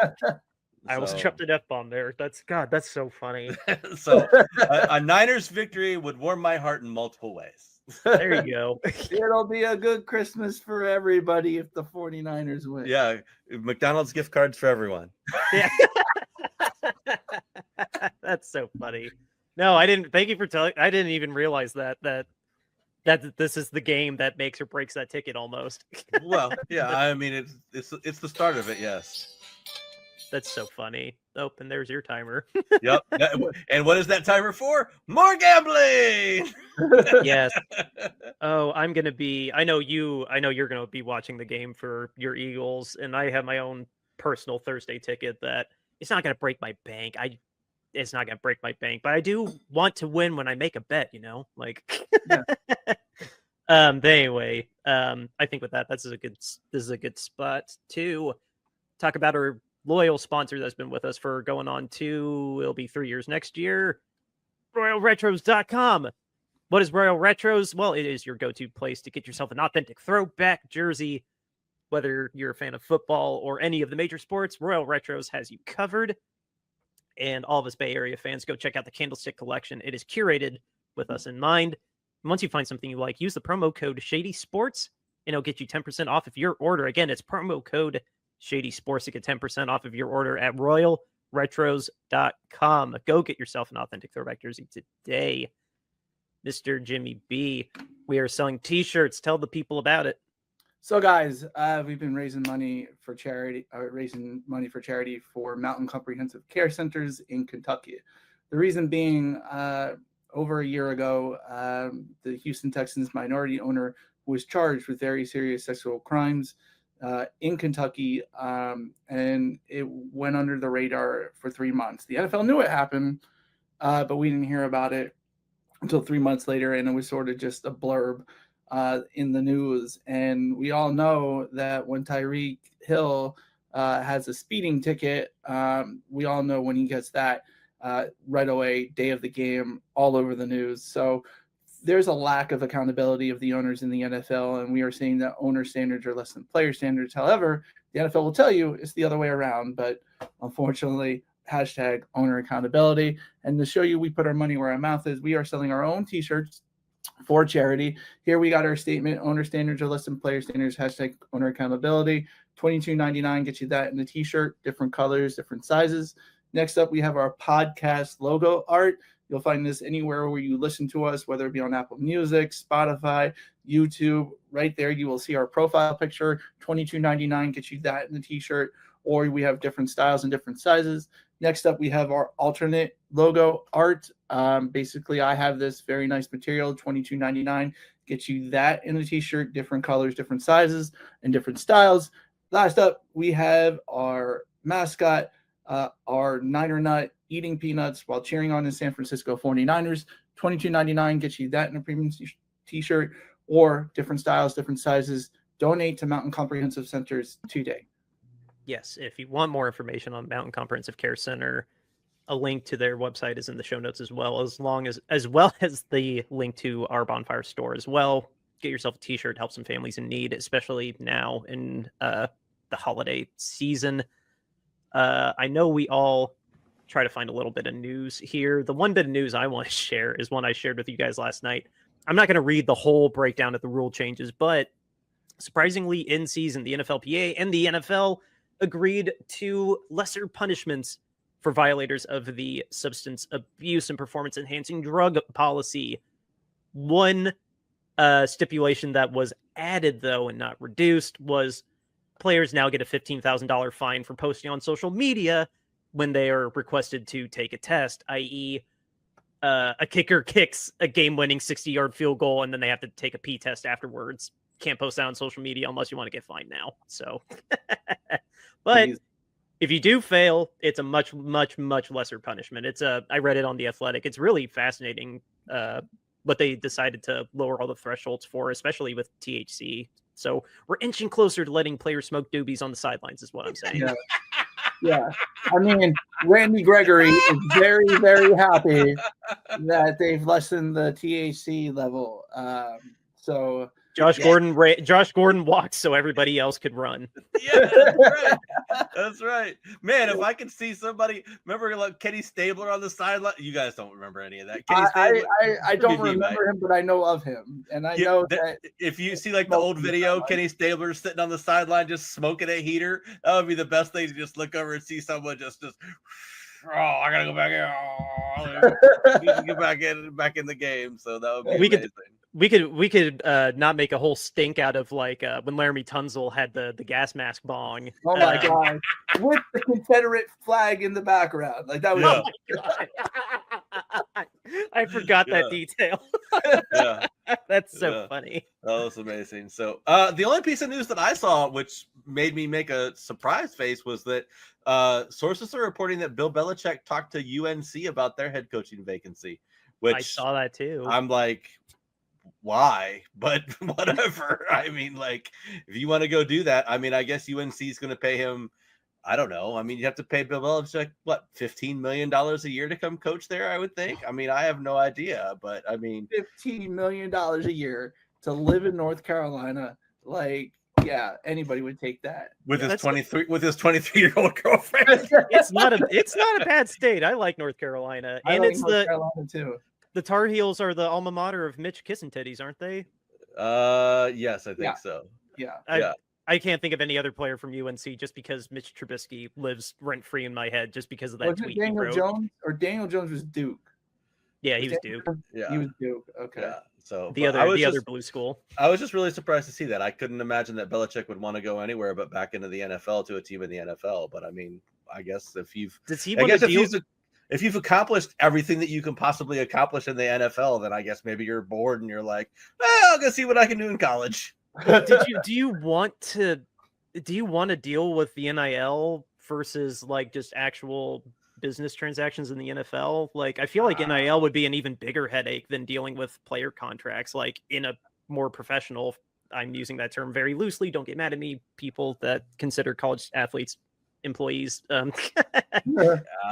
I almost dropped an F-bomb there. That's so funny. So a Niners victory would warm my heart in multiple ways. There you go. It'll be a good Christmas for everybody if the 49ers win. Yeah, McDonald's gift cards for everyone. Yeah. That's so funny. No, I didn't. Thank you for telling. I didn't even realize that this is the game that makes or breaks that ticket almost. Well, yeah, I mean it's the start of it. Yes. That's so funny. Oh, and there's your timer. Yep. And what is that timer for? More gambling. Yes. Oh, I know you're gonna be watching the game for your Eagles, and I have my own personal Thursday ticket that it's not gonna break my bank. It's not gonna break my bank, but I do want to win when I make a bet, like Yeah. But anyway, I think with that, this is a good spot to talk about our loyal sponsor that's been with us for going on it'll be 3 years next year, RoyalRetros.com. What is Royal Retros? Well, it is your go-to place to get yourself an authentic throwback jersey. Whether you're a fan of football or any of the major sports, Royal Retros has you covered. And all of us Bay Area fans, go check out the Candlestick collection. It is curated with us in mind. And once you find something you like, use the promo code Shady Sports, and it'll get you 10% off of your order. Again, it's promo code Shady Sports to get 10% off of your order at RoyalRetros.com. Go get yourself an authentic throwback jersey today. Mr. Jimmy B, we are selling t-shirts. Tell the people about it. So, guys, we've been raising money for charity for Mountain Comprehensive Care Centers in Kentucky. The reason being, over a year ago, the Houston Texans minority owner was charged with very serious sexual crimes in Kentucky, and it went under the radar for 3 months. The NFL knew it happened, but we didn't hear about it until 3 months later, and it was sort of just a blurb in the news. And we all know that when Tyreek Hill has a speeding ticket, we all know when he gets that right away, day of the game, all over the news. So there's a lack of accountability of the owners in the NFL, and we are seeing that owner standards are less than player standards. However, the NFL will tell you it's the other way around, but unfortunately, hashtag owner accountability. And to show you we put our money where our mouth is, we are selling our own t-shirts for charity. Here we got our statement: owner standards are less than player standards, hashtag owner accountability. $22.99 gets you that in the t-shirt, different colors, different sizes. Next up, we have our podcast logo art. You'll find this anywhere where you listen to us, whether it be on Apple Music, Spotify, YouTube. Right there, you will see our profile picture. $22.99 gets you that in the t-shirt, or we have different styles and different sizes. Next up, we have our alternate logo art. Basically, I have this very nice material, $22.99. Gets you that in the t-shirt, different colors, different sizes, and different styles. Last up, we have our mascot, our Niner Nut, eating peanuts while cheering on the San Francisco 49ers. $22.99 gets you that in a premium t-shirt, or different styles, different sizes. Donate to Mountain Comprehensive Centers today. Yes, if you want more information on Mountain Comprehensive Care Center, a link to their website is in the show notes as well as the link to our Bonfire store as well. Get yourself a t-shirt, help some families in need, especially now in the holiday season. I know we all try to find a little bit of news here. The one bit of news I want to share is one I shared with you guys last night. I'm not going to read the whole breakdown of the rule changes, but surprisingly, in season, the NFLPA and the NFL agreed to lesser punishments for violators of the substance abuse and performance enhancing drug policy. One stipulation that was added, though, and not reduced, was players now get a $15,000 fine for posting on social media when they are requested to take a test, i.e., a kicker kicks a game-winning 60-yard field goal, and then they have to take a P test afterwards. Can't post that on social media unless you want to get fined now. So, but if you do fail, it's a much, much, much lesser punishment. I read it on The Athletic. It's really fascinating what they decided to lower all the thresholds for, especially with THC. So we're inching closer to letting players smoke doobies on the sidelines, is what I'm saying. Yeah. Yeah. I mean, Randy Gregory is very, very happy that they've lessened the THC level. So Josh Gordon walked so everybody else could run. Yeah, that's right. That's right. Man, if I could see somebody, remember like Kenny Stabler on the sideline? You guys don't remember any of that. Kenny Stabler. I don't remember him, but I know of him. And I know that if you see like the old video, Kenny Stabler sitting on the sideline just smoking a heater, that would be the best thing to just look over and see someone just I gotta go back in. Get back in the game. So that would be amazing. We could not make a whole stink out of like when Laramie Tunzel had the gas mask bong. Oh my god, with the Confederate flag in the background, like that was. Oh my god. I forgot that detail. Yeah, that's so funny. That was amazing. So the only piece of news that I saw, which made me make a surprise face, was that sources are reporting that Bill Belichick talked to UNC about their head coaching vacancy. Which I saw that too. I'm like, why? But whatever. I mean, like, if you want to go do that, I mean, I guess UNC is going to pay him. I don't know. I mean, you have to pay Bill Belichick what, $15 million a year to come coach there, I would think. I mean, I have no idea, but I mean, $15 million a year to live in North Carolina, like, yeah, anybody would take that. With his 23-year-old girlfriend. It's not a bad state. I like North Carolina. I like North Carolina too. The Tar Heels are the alma mater of Mitch Kissintitties, aren't they? Yes, I think so. Yeah. I can't think of any other player from UNC just because Mitch Trubisky lives rent-free in my head just because of that tweet. Daniel Jones or Daniel Jones was Duke? Yeah, he was Duke. Yeah, he was Duke. Okay. Yeah. So the other blue school. I was just really surprised to see that. I couldn't imagine that Belichick would want to go anywhere but back into the NFL to a team in the NFL. But I mean, I guess if you've accomplished everything that you can possibly accomplish in the NFL, then I guess maybe you're bored and you're like, I'll go see what I can do in college. Do you want to deal with the NIL versus like just actual business transactions in the NFL? Like, I feel like NIL would be an even bigger headache than dealing with player contracts, like in a more professional, I'm using that term very loosely, don't get mad at me, people that consider college athletes employees. I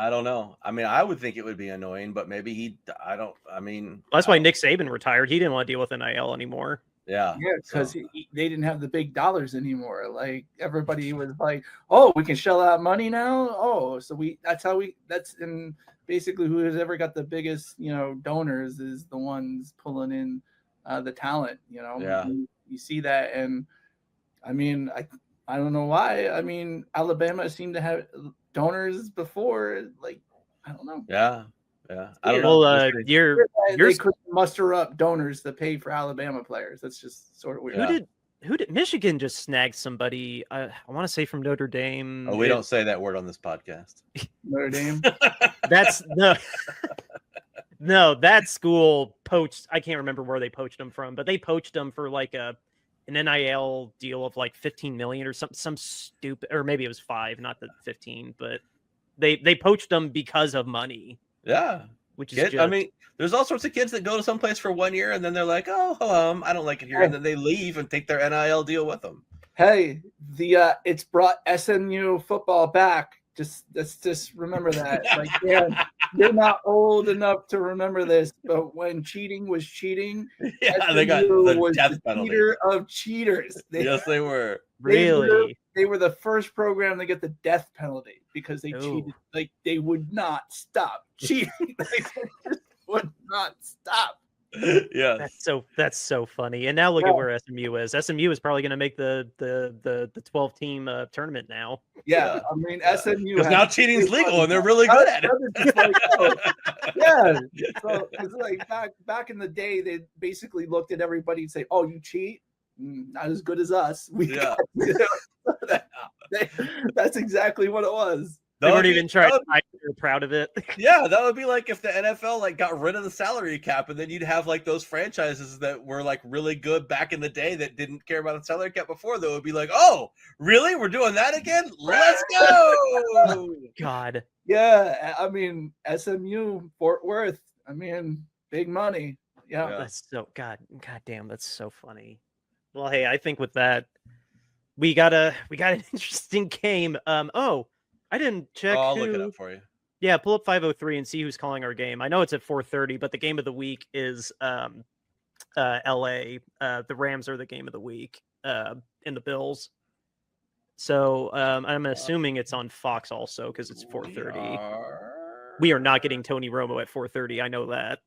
don't know. I mean, I would think it would be annoying, but maybe that's why Nick Saban retired. He didn't want to deal with NIL anymore. Yeah, because they didn't have the big dollars anymore. Like everybody was like, "Oh, we can shell out money now." Oh, so that's and basically who's ever got the biggest, donors is the ones pulling in the talent. Yeah, you see that, and I mean, I don't know why. I mean, Alabama seemed to have donors before. Like, I don't know. Yeah. I don't know. They couldn't muster up donors to pay for Alabama players. That's just sort of weird. Who did Michigan just snagged somebody? I want to say from Notre Dame. Oh, we don't say that word on this podcast. Notre Dame. That's no. That school poached. I can't remember where they poached them from, but they poached them for like an NIL deal of like 15 million or some stupid, or maybe it was 5, not the 15, but they poached them because of money. Yeah, which is I mean, there's all sorts of kids that go to someplace for 1 year and then they're like, "Oh, hello, I don't like it here," and then they leave and take their NIL deal with them. Hey, it's brought SMU football back. Let's just remember that. Like, they're not old enough to remember this, but when cheating was cheating, they got the death penalty. Cheater of cheaters. Yes, they were. Really? They were the first program to get the death penalty because they cheated. Like, they would not stop cheating. They just would not stop. Yeah, that's so funny. And now look at where SMU is. SMU is probably going to make the 12-team tournament now. Yeah, I mean SMU because now cheating's legal and they're really good at it. Yeah, so it's like back in the day, they basically looked at everybody and say, "Oh, you cheat? Not as good as us." That's exactly what it was. They weren't even trying to hide. They're proud of it. Yeah, that would be like if the NFL like got rid of the salary cap, and then you'd have like those franchises that were like really good back in the day that didn't care about the salary cap before. That would be like, "Oh, really? We're doing that again? Let's go!" God. Yeah, I mean SMU, Fort Worth. I mean, big money. Yeah. That's so God damn. That's so funny. Well, hey, I think with that, we got an interesting game. I didn't check. I'll look it up for you. Yeah, pull up 503 and see who's calling our game. I know it's at 4:30, but the game of the week is LA. The Rams are the game of the week in the Bills. So I'm assuming it's on Fox also because it's 4:30. We are not getting Tony Romo at 4:30. I know that.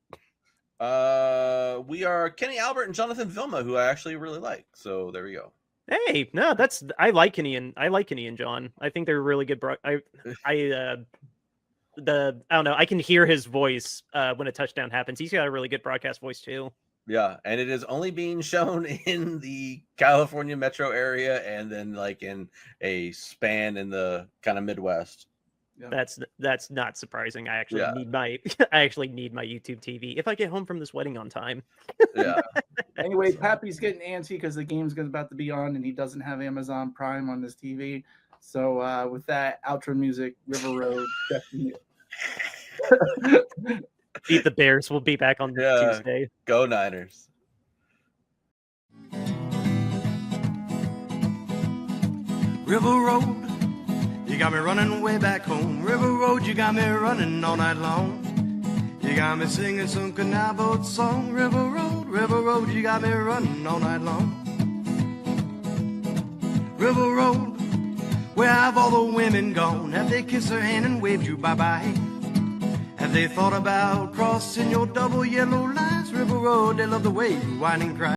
We are Kenny Albert and Jonathan Vilma, who I actually really like. So there we go. Hey, no, I like Kenny and John. I think they're really good. I don't know. I can hear his voice when a touchdown happens. He's got a really good broadcast voice too. Yeah, and it is only being shown in the California metro area, and then like in a span in the kind of Midwest. Yeah. That's not surprising. I actually need my YouTube TV if I get home from this wedding on time. Yeah. Anyway, Pappy's getting antsy because the game's about to be on, and he doesn't have Amazon Prime on his TV. So with that outro music, River Road, definitely. Beat the Bears. We'll be back on Tuesday. Go Niners. River Road, you got me running way back home. River Road, you got me running all night long. You got me singing some canal boat song. River Road, you got me running all night long. River Road, where have all the women gone? Have they kissed her hand and waved you bye-bye? Have they thought about crossing your double yellow lines? River Road, they love the way you whine and cry.